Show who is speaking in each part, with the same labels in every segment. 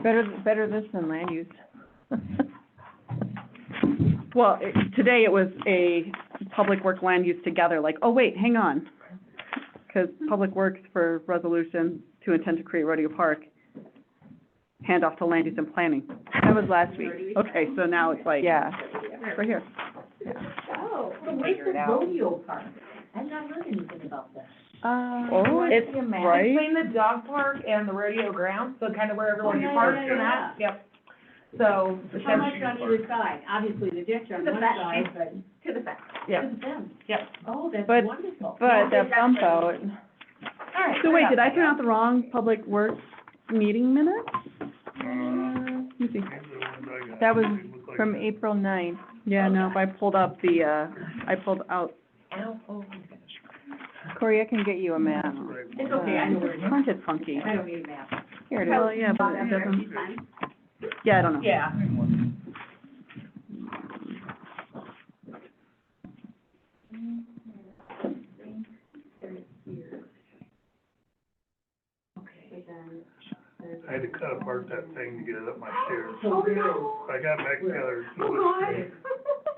Speaker 1: Better this than land use.
Speaker 2: Well, today it was a public work land use together, like, oh, wait, hang on. Because public works for resolution to intend to create rodeo park, hand off to land use and planning. That was last week. Okay, so now it's like.
Speaker 1: Yeah.
Speaker 2: Right here.
Speaker 3: Oh, so where's the rodeo park? I've not heard anything about that.
Speaker 2: Oh,
Speaker 1: it's
Speaker 2: right.
Speaker 4: Between the dog park and the rodeo ground, so kind of where everyone
Speaker 3: Yeah,
Speaker 4: parks
Speaker 3: yeah,
Speaker 4: and that, yep. So,
Speaker 3: How much on either side? Obviously, the ditch on one side, but
Speaker 4: to the back.
Speaker 3: to
Speaker 4: Yep,
Speaker 3: the fence.
Speaker 4: yep.
Speaker 3: Oh, that's
Speaker 1: But-
Speaker 3: wonderful.
Speaker 1: But that bump out,
Speaker 4: All right.
Speaker 2: So wait, did I print out the wrong public works meeting minutes? Let me see.
Speaker 1: that was from April 9th.
Speaker 2: Yeah, no, if I pulled up the, I pulled out,
Speaker 4: Ow, oh,
Speaker 1: Corey, I can get you a map.
Speaker 3: It's okay, I know where it is.
Speaker 2: aren't it funky?
Speaker 3: I don't need a map.
Speaker 1: Here it
Speaker 2: Well,
Speaker 1: is.
Speaker 2: yeah, but it doesn't, yeah, I don't know.
Speaker 4: yeah.
Speaker 5: I had to cut apart that thing to get it up my stairs.
Speaker 3: Oh, no.
Speaker 5: I got back together. It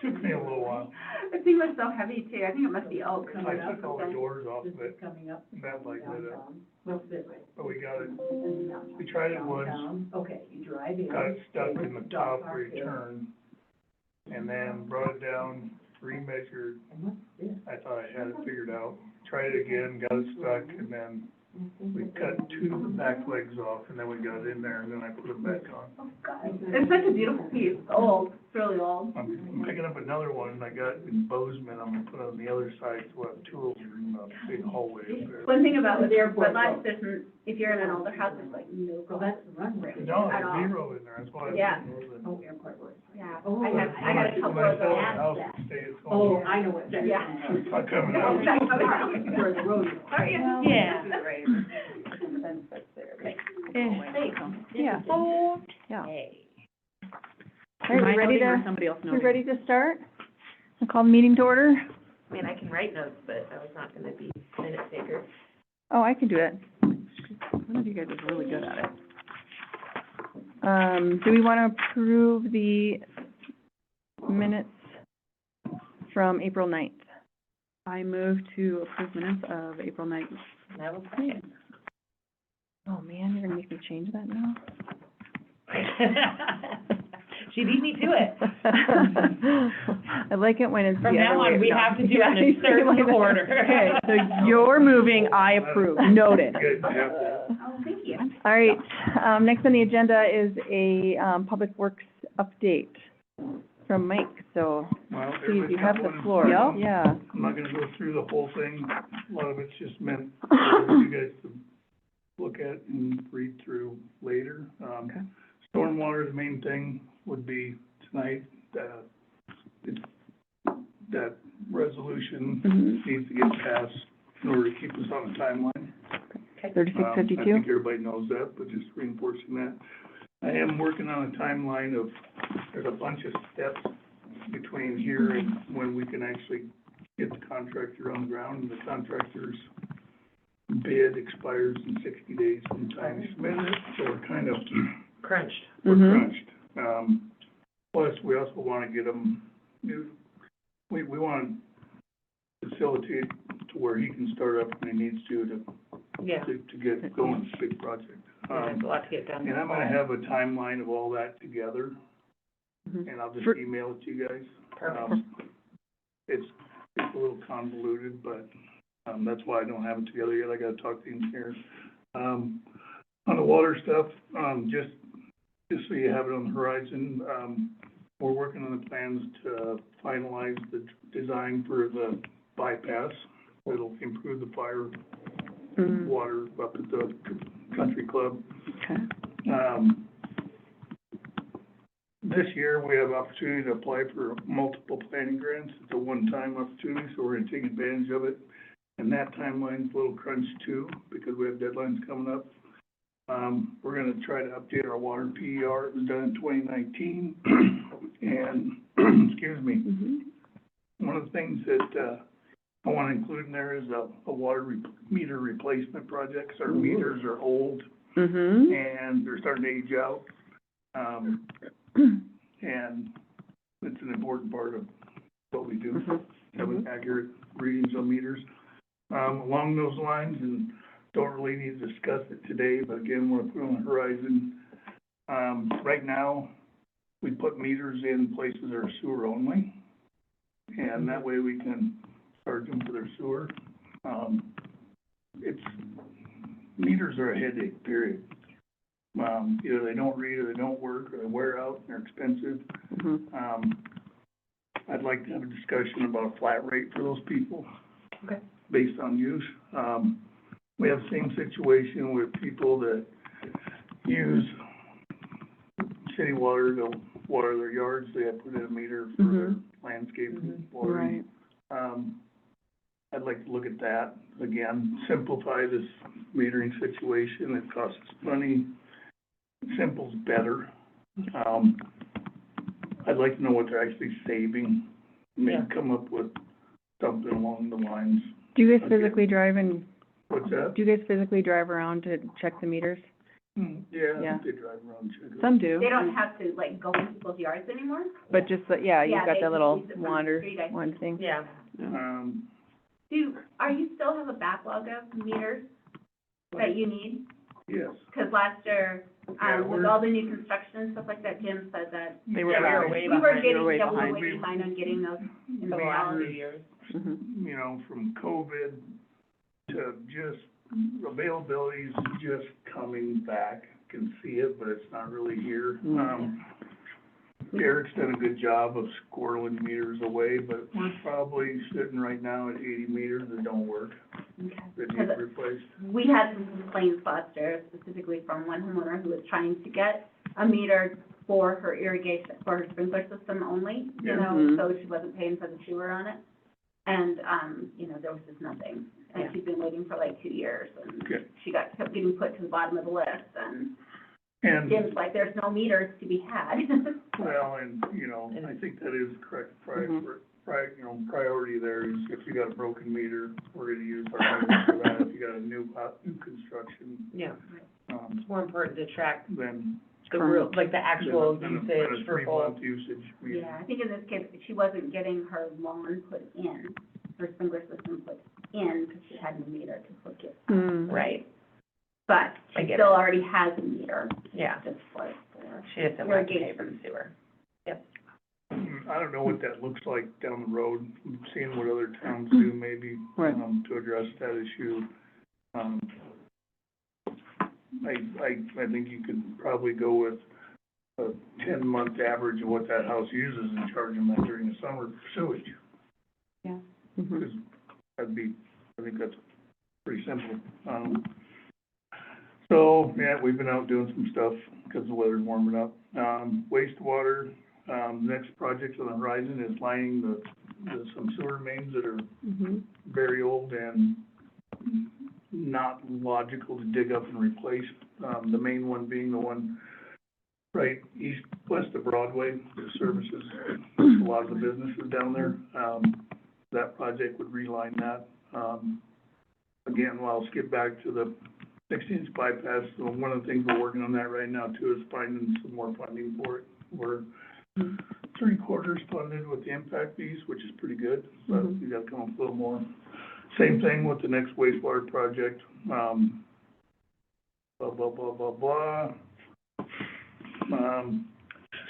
Speaker 5: took me a little while.
Speaker 6: The thing was so heavy too, I think it must be oak.
Speaker 5: I took all the doors off
Speaker 3: This
Speaker 5: of
Speaker 3: is
Speaker 5: it,
Speaker 3: coming up.
Speaker 5: that like that,
Speaker 3: What's this?
Speaker 5: but we got it,
Speaker 3: And downtown.
Speaker 5: we tried it once,
Speaker 3: Downtown. Okay, you drive in.
Speaker 5: got it stuck
Speaker 3: okay,
Speaker 5: in the
Speaker 3: dog
Speaker 5: top
Speaker 3: park
Speaker 5: where you
Speaker 3: there.
Speaker 5: turn, and then brought it down, remeasured.
Speaker 3: And what's this?
Speaker 5: I thought I had it figured out. Tried it again, got it stuck, and then we cut two of the back legs off, and then we got it in there, and then I put them back on.
Speaker 6: Oh, God. It's such a beautiful piece, it's old, it's really old.
Speaker 5: I'm picking up another one, and I got in Bozeman, I'm gonna put it on the other side, so I have two of them in the big hallway up there.
Speaker 6: One thing about
Speaker 3: But
Speaker 6: the
Speaker 3: they're
Speaker 6: Red
Speaker 3: both
Speaker 6: Lodge
Speaker 3: oak.
Speaker 6: business, if you're in an older house, it's like no
Speaker 3: So
Speaker 6: go.
Speaker 3: that's the runway.
Speaker 5: No,
Speaker 6: At
Speaker 5: there's
Speaker 6: all.
Speaker 5: zero in there, that's why I
Speaker 6: Yeah.
Speaker 5: was in
Speaker 3: Oh, airport road.
Speaker 6: Yeah,
Speaker 3: Oh,
Speaker 6: I got a couple
Speaker 5: When I
Speaker 6: of
Speaker 5: sell
Speaker 6: those.
Speaker 5: the house,
Speaker 3: that.
Speaker 5: it stays
Speaker 3: Oh,
Speaker 5: home.
Speaker 3: I know what that is.
Speaker 6: Yeah.
Speaker 5: It's not coming
Speaker 6: No,
Speaker 5: out.
Speaker 6: that's coming out.
Speaker 3: For the rodeo.
Speaker 6: Oh, yeah.
Speaker 4: Yeah.
Speaker 1: Yeah.
Speaker 6: Oh.
Speaker 1: Yeah.
Speaker 4: Hey.
Speaker 1: All right, we ready
Speaker 2: Or
Speaker 1: to,
Speaker 2: somebody else
Speaker 1: we
Speaker 2: noting?
Speaker 1: ready to start? I'll call the meeting to order.
Speaker 4: I mean, I can write notes, but I was not gonna be minute taker.
Speaker 1: Oh, I can do it.
Speaker 2: One of you guys is really good at it.
Speaker 1: Do we want to approve the minutes from April 9th?
Speaker 2: I move to approve minutes of April 9th.
Speaker 4: That was great.
Speaker 1: Oh, man, you're gonna make me change that now?
Speaker 4: She beat me to it.
Speaker 1: I like it when it's the
Speaker 4: From now
Speaker 1: other way
Speaker 4: on, we
Speaker 1: around.
Speaker 4: have to do it in a certain
Speaker 1: Like that.
Speaker 4: order.
Speaker 2: Okay, so you're moving, I approve, noted.
Speaker 5: Good, yeah.
Speaker 6: Oh, thank you.
Speaker 1: All right, next on the agenda is a, Public Works update from Mike, so
Speaker 5: Well,
Speaker 1: please, you
Speaker 5: everybody's
Speaker 1: have
Speaker 5: got
Speaker 1: the
Speaker 5: one in
Speaker 1: floor.
Speaker 5: front of them.
Speaker 1: Yeah.
Speaker 5: I'm not gonna go through the whole thing, a lot of it's just meant for you guys to look at and read through later.
Speaker 2: Okay.
Speaker 5: Stormwater, the main thing would be tonight, that resolution
Speaker 2: Mhm.
Speaker 5: needs to get passed in order to keep us on a timeline.
Speaker 1: 3652?
Speaker 5: I think everybody knows that, but just reinforcing that. I am working on a timeline of, there's a bunch of steps between here and when we can actually get the contractor on the ground, and the contractor's bid expires in 60 days from the time you submit it, so we're kind of,
Speaker 4: Crunched.
Speaker 5: we're
Speaker 2: Mhm.
Speaker 5: crunched. Plus, we also wanna get them, we wanna facilitate to where he can start up when he needs to
Speaker 4: Yeah.
Speaker 5: to get going, with this big project.
Speaker 4: There's a lot to get done.
Speaker 5: And I'm gonna have a timeline of all that together,
Speaker 2: Mhm.
Speaker 5: and I'll just
Speaker 2: For-
Speaker 5: email it to you guys.
Speaker 4: Perfect.
Speaker 5: It's a little convoluted, but, that's why I don't have it together yet, I gotta talk to the engineers. On the water stuff, just so you have it on the horizon, we're working on the plans to finalize the design for the bypass. It'll improve the fire
Speaker 2: Mhm.
Speaker 5: water up at the country club.
Speaker 2: Okay.
Speaker 5: This year, we have opportunity to apply for multiple planning grants. It's a one-time opportunity, so we're gonna take advantage of it. And that timeline's a little crunched too, because we have deadlines coming up. We're gonna try to update our water PER. It was done in 2019. And, excuse me,
Speaker 2: Mhm.
Speaker 5: one of the things that, I wanna include in there is a water meter replacement project, 'cause our meters are old.
Speaker 2: Mm-hmm.
Speaker 5: and they're starting to age out. And it's an important part of what we do, having accurate readings on meters. Along those lines, and don't really need to discuss it today, but again, we're put on the horizon. Right now, we put meters in places that are sewer only, and that way we can charge them for their sewer. Meters are a headache, period. Either they don't read, or they don't work, or they wear out, and they're expensive. I'd like to have a discussion about a flat rate for those people.
Speaker 2: Okay.
Speaker 5: Based on use. We have the same situation with people that use city water to water their yards. They have put in a meter for their landscaping watering. I'd like to look at that, again, simplify this metering situation. It costs us money. Simple's better. I'd like to know what they're actually saving. Maybe come up with something along the lines.
Speaker 1: Do you guys
Speaker 5: Okay.
Speaker 1: physically drive and,
Speaker 5: What's that?
Speaker 1: do you guys physically drive around to check the meters?
Speaker 5: Yeah, I
Speaker 1: Yeah.
Speaker 5: think they drive around and check it.
Speaker 1: Some do.
Speaker 6: They don't have to, like, go in people's yards anymore?
Speaker 1: But just, yeah, you've
Speaker 6: Yeah,
Speaker 1: got
Speaker 6: they
Speaker 1: that
Speaker 6: just
Speaker 1: little
Speaker 6: use it for the
Speaker 1: wander,
Speaker 6: street, I
Speaker 1: one thing.
Speaker 4: Yeah.
Speaker 6: Are you still have a backlog of meters that you need?
Speaker 5: Yes.
Speaker 6: Because last year,
Speaker 5: Yeah,
Speaker 6: with
Speaker 5: we're-
Speaker 6: all the new construction and stuff like that, Jim said that
Speaker 1: They were
Speaker 4: Yeah, we were
Speaker 1: behind.
Speaker 4: way
Speaker 6: we were
Speaker 4: behind.
Speaker 6: getting,
Speaker 1: way
Speaker 6: yeah, we were
Speaker 1: behind.
Speaker 6: way behind on getting those
Speaker 4: For the last few
Speaker 6: installed.
Speaker 4: years.
Speaker 1: Mhm.
Speaker 5: You know, from COVID to just availability's just coming back. Can see it, but it's not really here. Eric's done a good job of squirreling meters away, but we're probably sitting right now at 80 meters that don't work, that need replaced.
Speaker 6: We had some complaints last year, specifically from one homeowner who was trying to get a meter for her irrigation, for her sprinkler system only, you know,
Speaker 1: Mhm.
Speaker 6: so she wasn't paying for the sewer on it. And, you know, there was just nothing. And she's been waiting for like 2 years, and
Speaker 5: Okay.
Speaker 6: she kept getting put to the bottom of the list, and
Speaker 5: And,
Speaker 6: Jim's like, there's no meters to be had.
Speaker 5: well, and, you know, I think that is correct,
Speaker 1: Mhm.
Speaker 5: priority there is if you got a broken meter, we're gonna use our meters for that. If you got a new construction,
Speaker 4: Yeah.
Speaker 5: um,
Speaker 4: It's more important to track
Speaker 5: then.
Speaker 4: the real, like the actual
Speaker 5: than a
Speaker 4: usage for both.
Speaker 5: 3-month usage meter.
Speaker 6: Yeah, I think in this case, she wasn't getting her lawn put in, her sprinkler system put in, because she had no meter to hook it.
Speaker 1: Mm.
Speaker 4: Right,
Speaker 6: But
Speaker 4: I
Speaker 6: she
Speaker 4: get
Speaker 6: still
Speaker 4: it.
Speaker 6: already has a meter,
Speaker 4: yeah.
Speaker 6: just for
Speaker 4: She doesn't want to pay for the sewer.
Speaker 5: I don't know what that looks like down the road, seeing what other towns do maybe,
Speaker 1: Right.
Speaker 5: to address that issue. I think you could probably go with a 10-month average of what that house uses and charge them that during the summer for sewage.
Speaker 1: Mhm.
Speaker 5: Because I think that's pretty simple. So, yeah, we've been out doing some stuff because the weather's warming up. Wastewater, next project on the horizon is lining some sewer mains that are
Speaker 1: Mhm.
Speaker 5: very old and not logical to dig up and replace. The main one being the one right west of Broadway that services a lot of the businesses down there. That project would reline that. Again, well, I'll skip back to the 16-inch bypass. So one of the things we're working on that right now too is finding some more funding for it. We're 3/4 funded with the impact fees, which is pretty good, but we gotta come up with a little more. Same thing with the next wastewater project. Blah, blah, blah, blah, blah.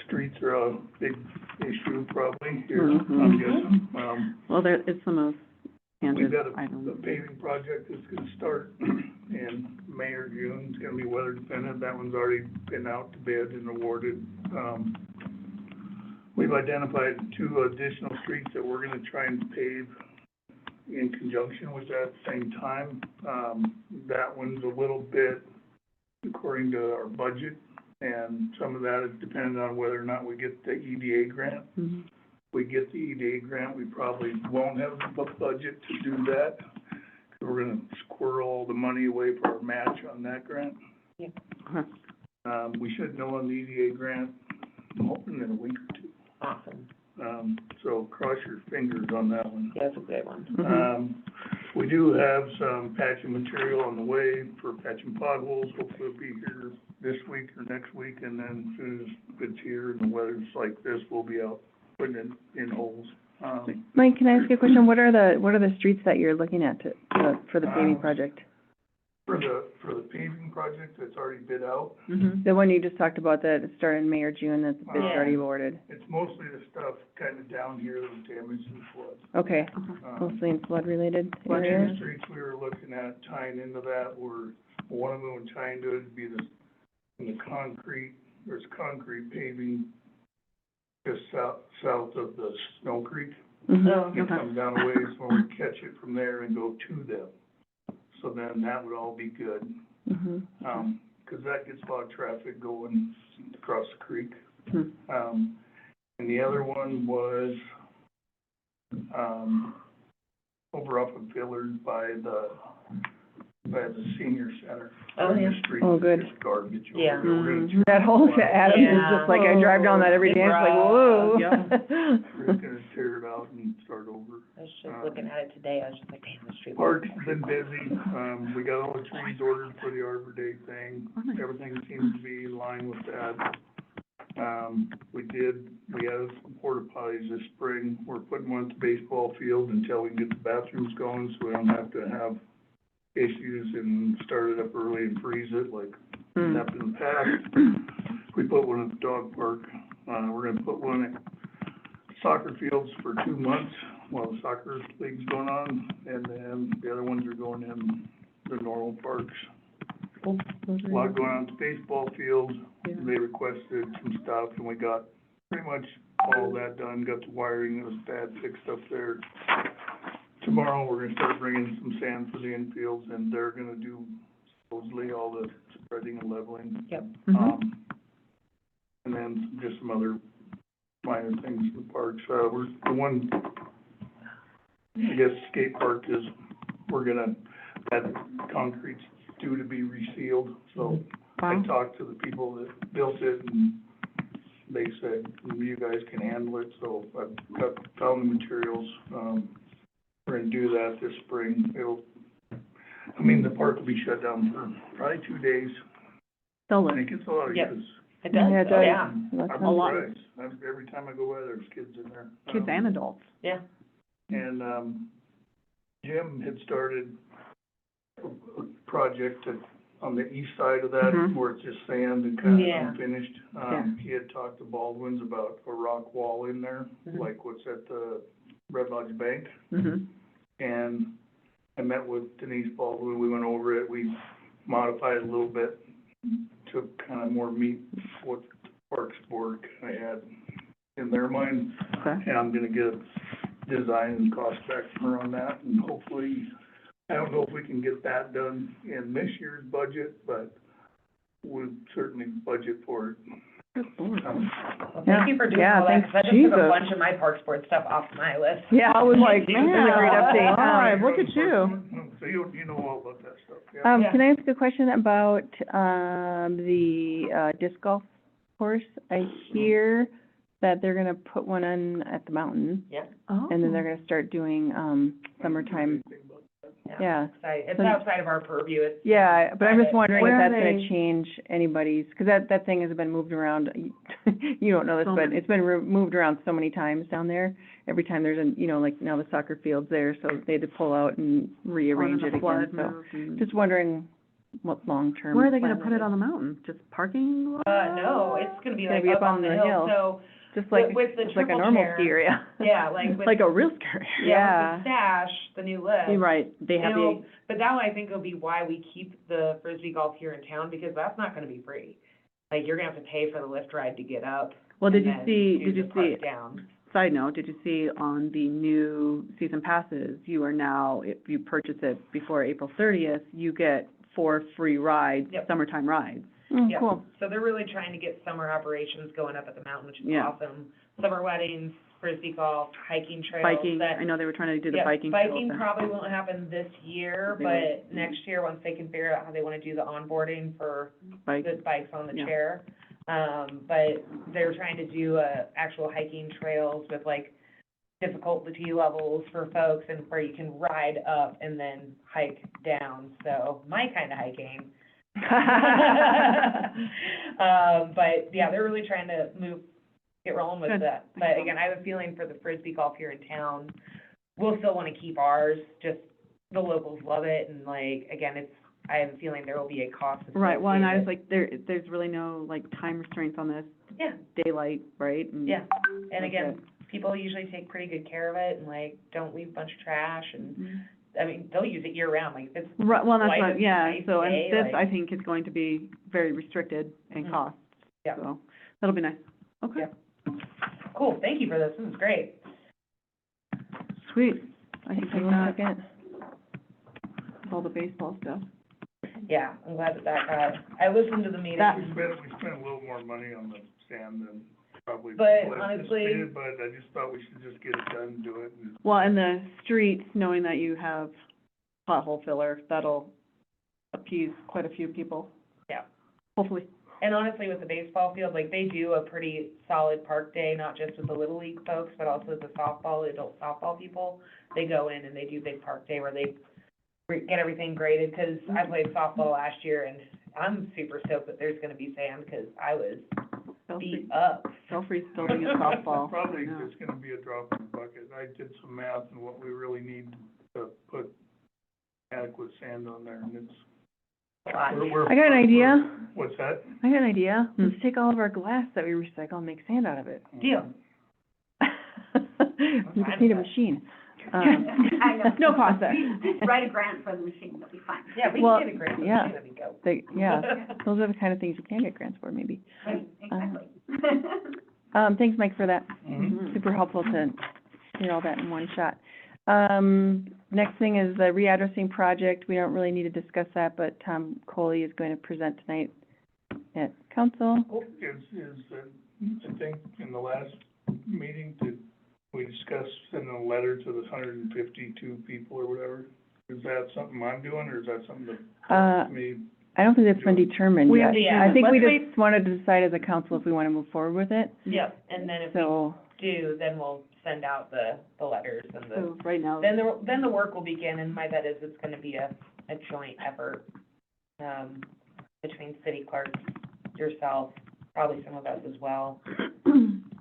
Speaker 5: Streets are a big issue probably here, I'm guessing.
Speaker 1: Well, it's the most
Speaker 5: We've
Speaker 1: handed
Speaker 5: got a
Speaker 1: item.
Speaker 5: paving project that's gonna start in May or June. It's gonna be weather dependent. That one's already been out to bid and awarded. We've identified 2 additional streets that we're gonna try and pave in conjunction with that at the same time. That one's a little bit according to our budget, and some of that is dependent on whether or not we get the EDA grant.
Speaker 1: Mhm.
Speaker 5: We get the EDA grant, we probably won't have the budget to do that. We're gonna squirrel all the money away for our match on that grant.
Speaker 4: Yeah.
Speaker 1: Huh.
Speaker 5: We should know on the EDA grant, I'm hoping in a week or 2.
Speaker 4: Awesome.
Speaker 5: So cross your fingers on that one.
Speaker 4: Yeah, that's a good one.
Speaker 1: Mhm.
Speaker 5: We do have some patching material on the way for patching potholes. Hopefully it'll be here this week or next week, and then as soon as it's here and the weather's like this, we'll be out putting it in holes.
Speaker 1: Mike, can I ask you a question? What are the streets that you're looking at for the paving project?
Speaker 5: For the paving project that's already bid out,
Speaker 1: The one you just talked about that started in May or June, that's the bid's
Speaker 5: Yeah.
Speaker 1: already awarded?
Speaker 5: it's mostly the stuff kind of down here that was damaged in floods.
Speaker 1: Okay,
Speaker 5: Um,
Speaker 1: mostly in flood-related
Speaker 5: Bunch of
Speaker 1: areas?
Speaker 5: the streets we were looking at tying into that were, one of them would tie into it would be in the concrete, there's concrete paving just south of the Snow Creek.
Speaker 1: Mhm.
Speaker 5: It comes down a ways when we catch it from there and go to them. So then that would all be good,
Speaker 1: Mhm.
Speaker 5: 'cause that gets a lot of traffic going across the creek.
Speaker 1: Hmm.
Speaker 5: And the other one was, over off of Villard by the senior center.
Speaker 4: Oh, yeah.
Speaker 5: The street
Speaker 1: Oh, good.
Speaker 5: is just garbage over
Speaker 4: Yeah.
Speaker 5: there. We're gonna
Speaker 1: That whole Adams is
Speaker 4: Yeah.
Speaker 1: just like, I drive down that every day, and it's like, whoa.
Speaker 5: We're just gonna tear it out and start over.
Speaker 4: I was just looking at it today, I was just like, damn, the street.
Speaker 5: Park's been busy, we got all the trees ordered for the Arbor Day thing, everything seems to be in line with that. We had some porta potties this spring, we're putting one at the baseball field until we can get the bathrooms going, so we don't have to have issues and start it up early and freeze it like happened in the past. We put one at the dog park, we're gonna put one at soccer fields for 2 months while the soccer league's going on, and then the other ones are going in the normal parks. A lot going on at the baseball field, they requested some stuff, and we got pretty much all that done, got the wiring that was bad fixed up there. Tomorrow, we're gonna start bringing some sand for the infields, and they're gonna do supposedly all the spreading and leveling.
Speaker 4: Yep.
Speaker 5: And then just some other minor things in the parks. The one, I guess, skate park is, that concrete's due to be resealed, so I talked to the people that built it, and they said, you guys can handle it, so I've found the materials. We're gonna do that this spring. The park will be shut down for probably 2 days. And it gets a lot of
Speaker 4: Yep.
Speaker 5: use.
Speaker 4: It
Speaker 1: Yeah,
Speaker 4: does,
Speaker 1: it
Speaker 4: oh,
Speaker 1: does.
Speaker 4: yeah,
Speaker 5: I'm
Speaker 1: That's
Speaker 2: A lot.
Speaker 5: surprised. Every time I go by, there's kids in there.
Speaker 2: Kids and adults.
Speaker 4: yeah.
Speaker 5: And, Jim had started a project on the east side of that,
Speaker 2: Mhm.
Speaker 5: where it's just sand and kind of
Speaker 4: Yeah.
Speaker 5: unfinished. He had talked to Baldwin's about a rock wall in there,
Speaker 4: Mhm.
Speaker 5: like what's at the Red Lodge Bank.
Speaker 2: Mhm.
Speaker 5: And I met with Denise Baldwin, we went over it, we modified it a little bit to kind of more meet what the Parks Board kind of had in their mind.
Speaker 2: Okay.
Speaker 5: And I'm gonna get a design and cost back from her on that, and hopefully, I don't know if we can get that done in this year's budget, but we'll certainly budget for it.
Speaker 4: Well,
Speaker 1: Yeah.
Speaker 4: thank you for doing
Speaker 1: Yeah,
Speaker 4: all that, 'cause that
Speaker 1: thanks,
Speaker 4: just took a
Speaker 1: Jesus.
Speaker 4: bunch of my Parks Board stuff off my list.
Speaker 1: Yeah, I was like, man,
Speaker 2: This is a great update.
Speaker 1: all right, look at you.
Speaker 5: So you know all about that stuff, yeah?
Speaker 4: Yeah.
Speaker 1: Can I ask a question about, the, disc golf course? I hear that they're gonna put one on at the mountain,
Speaker 4: Yeah,
Speaker 2: Oh.
Speaker 1: and then they're gonna start doing, summertime, yeah.
Speaker 4: it's outside of our purview, it's.
Speaker 1: Yeah, but I'm just wondering if
Speaker 2: Where are
Speaker 1: that's gonna
Speaker 2: they?
Speaker 1: change anybody's, because that thing has been moved around, you don't know this,
Speaker 2: So
Speaker 1: but
Speaker 2: many.
Speaker 1: it's been moved around so many times down there. Every time there's like now the soccer field's there, so they had to pull out and rearrange it again, so. Just wondering what long-term.
Speaker 2: Where are they gonna
Speaker 1: plan
Speaker 2: put it on the mountain? Just parking lot?
Speaker 4: No, it's gonna be
Speaker 1: Gonna
Speaker 4: like
Speaker 1: be
Speaker 4: up on the hill, so,
Speaker 1: Just like,
Speaker 4: with the
Speaker 1: it's like a
Speaker 4: triple
Speaker 1: normal
Speaker 4: chair.
Speaker 1: ski area.
Speaker 4: yeah, like with.
Speaker 2: Like a real scary.
Speaker 4: Yeah, with the stash, the new lift.
Speaker 2: You're right, they have
Speaker 4: It'll-
Speaker 2: the,
Speaker 4: But that, I think, will be why we keep the Frisbee golf here in town, because that's not gonna be free. Like, you're gonna have to pay for the lift ride to get up.
Speaker 2: well, did
Speaker 4: and
Speaker 2: you
Speaker 4: then
Speaker 2: see,
Speaker 4: do
Speaker 2: did
Speaker 4: the
Speaker 2: you
Speaker 4: park
Speaker 2: see,
Speaker 4: down.
Speaker 2: side note, did you see on the new season passes, you are now, if you purchase it before April 30th, you get 4 free rides,
Speaker 4: Yep.
Speaker 2: summertime rides.
Speaker 1: Oh,
Speaker 4: Yeah.
Speaker 1: cool.
Speaker 4: So they're really trying to get summer operations going up at the mountain, which is
Speaker 2: Yeah.
Speaker 4: awesome. Summer weddings, Frisbee golf, hiking trails.
Speaker 2: Biking,
Speaker 4: that-
Speaker 2: I know they were trying to do the
Speaker 4: Yeah,
Speaker 2: biking trails
Speaker 4: biking
Speaker 2: there.
Speaker 4: probably won't happen this year,
Speaker 2: They
Speaker 4: but next year, once they can figure out how they wanna do the onboarding for
Speaker 2: Bike,
Speaker 4: the bikes on the
Speaker 2: Yeah.
Speaker 4: chair. But they're trying to do, actual hiking trails with like difficulty levels for folks and where you can ride up and then hike down, so my kind of hiking. But yeah, they're really trying to get rolling with
Speaker 2: Good.
Speaker 4: that. But again, I have a feeling for the Frisbee golf here in town, we'll still want to keep ours, just the locals love it, and like, again, I have a feeling there will be a cost associated.
Speaker 2: Right, well, and I was like, there's really no, like, time restraints on this,
Speaker 4: Yeah,
Speaker 2: daylight, right? And-
Speaker 4: yeah, and
Speaker 2: Okay.
Speaker 4: again, people usually take pretty good care of it and like, don't leave a bunch of trash, and,
Speaker 2: Mhm.
Speaker 4: I mean, they'll use it year round, like, if it's
Speaker 2: Right, well, that's
Speaker 4: Light
Speaker 2: what,
Speaker 4: of
Speaker 2: yeah,
Speaker 4: nice
Speaker 2: so,
Speaker 4: day,
Speaker 2: and this,
Speaker 4: like-
Speaker 2: I think, is going to be very restricted in
Speaker 4: Mhm.
Speaker 2: cost.
Speaker 4: Yeah.
Speaker 2: So, that'll be nice. Okay.
Speaker 4: Yeah. Cool, thank you for this is great.
Speaker 2: Sweet. I think
Speaker 1: Hang on a second.
Speaker 2: all the baseball stuff.
Speaker 4: Yeah, I'm glad that got, I listened to the meeting.
Speaker 2: That-
Speaker 5: We spent a little more money on the sand than probably
Speaker 4: But
Speaker 5: people
Speaker 4: honestly-
Speaker 5: anticipated, but I just thought we should just get it done, do it, and
Speaker 2: Well, and the streets, knowing that you have pothole filler, that'll appease quite a few people.
Speaker 4: Yeah.
Speaker 2: Hopefully.
Speaker 4: And honestly, with the baseball field, like, they do a pretty solid park day, not just with the Little League folks, but also the adult softball people. They go in and they do big park day where they get everything graded, because I played softball last year, and I'm super stoked that there's gonna be sand, because I was beat up.
Speaker 2: Belfry's building a softball.
Speaker 5: probably
Speaker 2: Yeah.
Speaker 5: just gonna be a drop in the bucket. I did some math and what we really need to put adequate sand on there, and it's, we're.
Speaker 1: I got an idea.
Speaker 5: What's that?
Speaker 1: I got an idea.
Speaker 2: Hmm.
Speaker 1: Let's take all of our glass that we recycle and make sand out of it.
Speaker 4: Deal.
Speaker 1: We just need a machine.
Speaker 6: I know.
Speaker 2: No cost there.
Speaker 6: Just write a grant for the machine, it'll be fine.
Speaker 4: Yeah, we
Speaker 1: Well,
Speaker 4: can get a grant,
Speaker 1: yeah.
Speaker 4: that'd be dope.
Speaker 1: Yeah, those are the kind of things you can get grants for, maybe.
Speaker 6: Right, exactly.
Speaker 1: Thanks, Mike, for that.
Speaker 5: Mhm.
Speaker 1: Super helpful to get all that in one shot. Next thing is the readdressing project. We don't really need to discuss that, but Tom Coley is going to present tonight at council.
Speaker 5: I think in the last meeting, we discussed sending a letter to the 152 people or whatever? Is that something I'm doing, or is that something
Speaker 1: Uh,
Speaker 5: that me?
Speaker 1: I don't think that's been determined
Speaker 2: We
Speaker 1: yet.
Speaker 2: have to
Speaker 4: Yeah.
Speaker 1: I think we
Speaker 2: let's
Speaker 1: just wanted to decide as a council if we want to move forward with it,
Speaker 4: Yep, and then if we
Speaker 1: so,
Speaker 4: do, then we'll send out the letters and the,
Speaker 2: So, right now,
Speaker 4: then the work will begin, and my bet is it's gonna be a joint effort, between city clerk, yourself, probably some of us as well,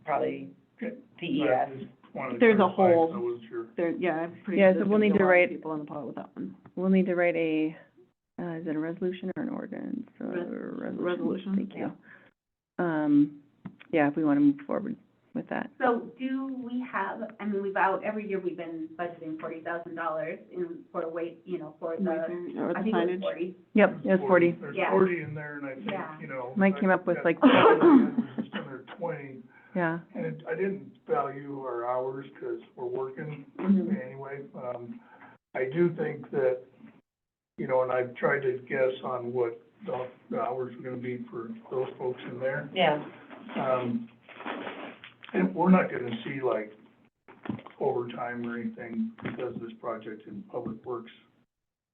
Speaker 4: probably
Speaker 5: Okay.
Speaker 4: DES.
Speaker 5: I just wanted to
Speaker 2: There's a
Speaker 5: clarify,
Speaker 2: whole-
Speaker 5: so I wasn't sure.
Speaker 2: there, yeah, I'm pretty
Speaker 1: Yeah,
Speaker 2: sure
Speaker 1: so
Speaker 2: there's
Speaker 1: we'll
Speaker 2: gonna be
Speaker 1: need
Speaker 2: a
Speaker 1: to
Speaker 2: lot of
Speaker 1: write-
Speaker 2: people in the pot with that one.
Speaker 1: we'll need to write a, is it a resolution or an ordinance?
Speaker 2: Resolution,
Speaker 1: Thank you. Yeah, if we want to move forward with that.
Speaker 6: So do we have, I mean, every year we've been budgeting $40,000 for for the,
Speaker 2: Or
Speaker 6: I
Speaker 2: the
Speaker 6: think it was
Speaker 2: signage.
Speaker 6: 40.
Speaker 1: Yep, it was 40.
Speaker 5: There's
Speaker 6: Yeah.
Speaker 5: 40 in there, and I
Speaker 6: Yeah.
Speaker 5: think, you know.
Speaker 1: Mike came up with, like-
Speaker 5: It was just under 20,
Speaker 1: Yeah,
Speaker 5: and I didn't value our hours, because we're working
Speaker 1: Mm-hmm.
Speaker 5: anyway. I do think that, you know, and I've tried to guess on what the hours are gonna be for those folks in there.
Speaker 4: Yeah,
Speaker 5: And we're not gonna see like overtime or anything because of this project in Public Works.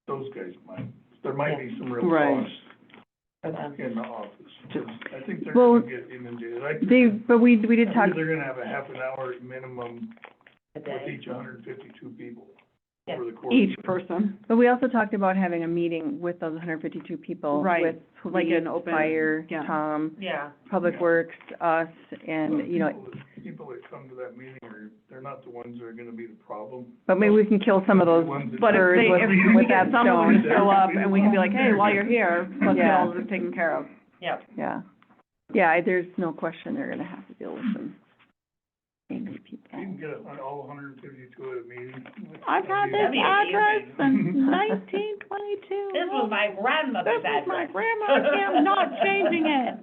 Speaker 5: Those guys might, there might be some real
Speaker 2: Right.
Speaker 5: costs
Speaker 4: for them.
Speaker 5: in the office. 'Cause I think they're
Speaker 1: Well,
Speaker 5: gonna get inundated.
Speaker 1: but we did
Speaker 5: I
Speaker 1: talk,
Speaker 5: think they're gonna have a half an hour minimum
Speaker 4: A
Speaker 5: with
Speaker 4: day.
Speaker 5: each 152 people
Speaker 4: Yeah.
Speaker 5: over the course.
Speaker 2: Each person.
Speaker 1: but we also talked about having a meeting with those 152 people.
Speaker 2: Right,
Speaker 1: With
Speaker 2: like
Speaker 1: police,
Speaker 2: an open-
Speaker 1: fire,
Speaker 2: yeah.
Speaker 1: Tom,
Speaker 4: Yeah,
Speaker 1: Public
Speaker 5: Yeah.
Speaker 1: Works, us, and, you know,
Speaker 5: People that come to that meeting they're not the ones that are gonna be the problem.
Speaker 1: but maybe we can kill some of those
Speaker 2: But if
Speaker 1: birds
Speaker 2: they,
Speaker 1: with,
Speaker 2: if we
Speaker 1: with
Speaker 2: get
Speaker 1: that
Speaker 2: someone to
Speaker 1: stone.
Speaker 2: show up and we can be like, hey, while you're here, let's get
Speaker 1: Yeah.
Speaker 2: all of this taken care of.
Speaker 4: yeah.
Speaker 1: Yeah. Yeah, there's no question they're gonna have to deal with some angry people.
Speaker 5: You can get all 152 at a meeting.
Speaker 2: I've had
Speaker 4: That'd
Speaker 2: this
Speaker 4: be
Speaker 2: address
Speaker 4: amazing.
Speaker 2: since 1922.
Speaker 4: This was my grandmother's
Speaker 2: This was my
Speaker 4: address.
Speaker 2: grandma's, I'm not changing it.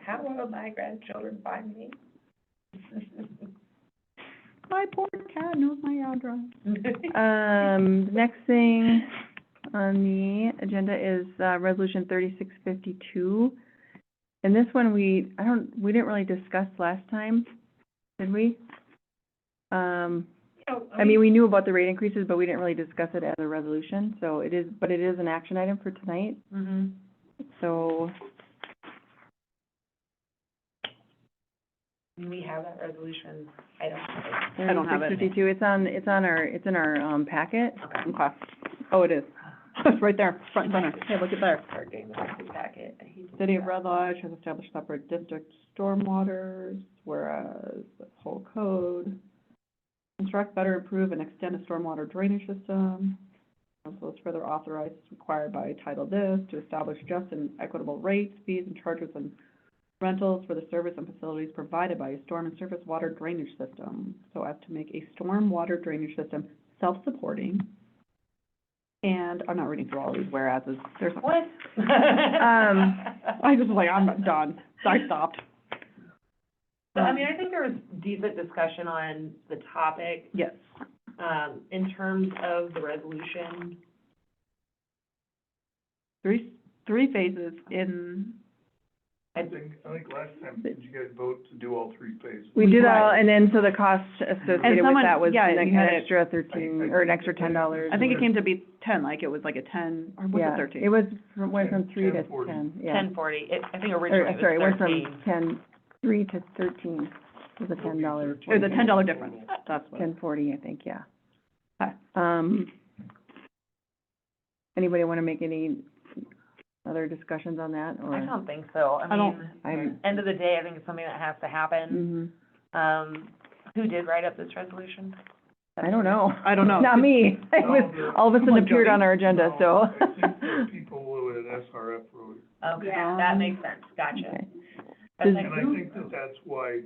Speaker 4: How will my grandchildren find me?
Speaker 2: My poor cat knows my address.
Speaker 1: Next thing on the agenda is, resolution 3652. And this one we didn't really discuss last time, did we? I mean, we knew about the rate increases, but we didn't really discuss it as a resolution, so it is an action item for tonight,
Speaker 4: Mhm.
Speaker 1: so.
Speaker 4: We have that resolution, I don't have
Speaker 2: I don't have it.
Speaker 1: 652, it's in our, packet.
Speaker 4: it. Okay.
Speaker 2: Okay. Oh, it is. It's right there, front and center. Hey, look at there.
Speaker 4: Start getting the rest of the packet. I hate to
Speaker 2: City
Speaker 4: do
Speaker 2: of
Speaker 4: that.
Speaker 2: Red Lodge has established separate district stormwaters, whereas the whole code. Construct, better improve, and extend a stormwater drainage system. Also is further authorized as required by title this to establish just and equitable rates, fees, and charges and rentals for the service and facilities provided by a storm and surface water drainage system, so as to make a storm water drainage system self-supporting. And I'm not reading through all these whereases. There's,
Speaker 4: What?
Speaker 2: I just was like, I'm done. I stopped.
Speaker 4: So, I mean, I think there was decent discussion on the topic,
Speaker 2: Yes.
Speaker 4: in terms of the resolution.
Speaker 2: Three phases in,
Speaker 5: I think last time, did you guys vote to do all three phases?
Speaker 1: We did all,
Speaker 2: Right.
Speaker 1: and then, so the cost associated with
Speaker 2: someone-
Speaker 1: that was
Speaker 2: yeah,
Speaker 1: an
Speaker 2: you had it-
Speaker 1: extra 13, or an extra $10.
Speaker 2: I think it came to be 10, like it was like a 10, or was it
Speaker 1: Yeah,
Speaker 2: 13?
Speaker 1: it was, went from 3 to
Speaker 5: 10:40.
Speaker 1: 10, yeah.
Speaker 4: 1040, I think
Speaker 1: Or,
Speaker 4: originally it was 13.
Speaker 1: sorry, it went from 3 to 13, it was a $10,
Speaker 2: It was a $10 difference, that's what.
Speaker 1: 1040, I think, yeah.
Speaker 2: Okay.
Speaker 1: Anybody want to make any other discussions on that, or?
Speaker 4: I don't think so.
Speaker 2: I don't-
Speaker 4: End of the day, I think it's something that has to happen.
Speaker 1: Mhm.
Speaker 4: Who did write up this resolution?
Speaker 1: I don't know.
Speaker 2: I don't know.
Speaker 1: Not me. It
Speaker 5: No,
Speaker 1: was,
Speaker 5: the-
Speaker 1: all of a sudden
Speaker 2: Like
Speaker 1: appeared on
Speaker 2: Jody?
Speaker 1: our agenda,
Speaker 5: No,
Speaker 1: so.
Speaker 5: I think the people at SRF wrote it.
Speaker 4: Okay,
Speaker 6: Yeah.
Speaker 4: that makes sense, gotcha.
Speaker 1: Okay.
Speaker 4: I
Speaker 1: Does-
Speaker 4: was like,
Speaker 5: And I
Speaker 4: who-
Speaker 5: think that that's why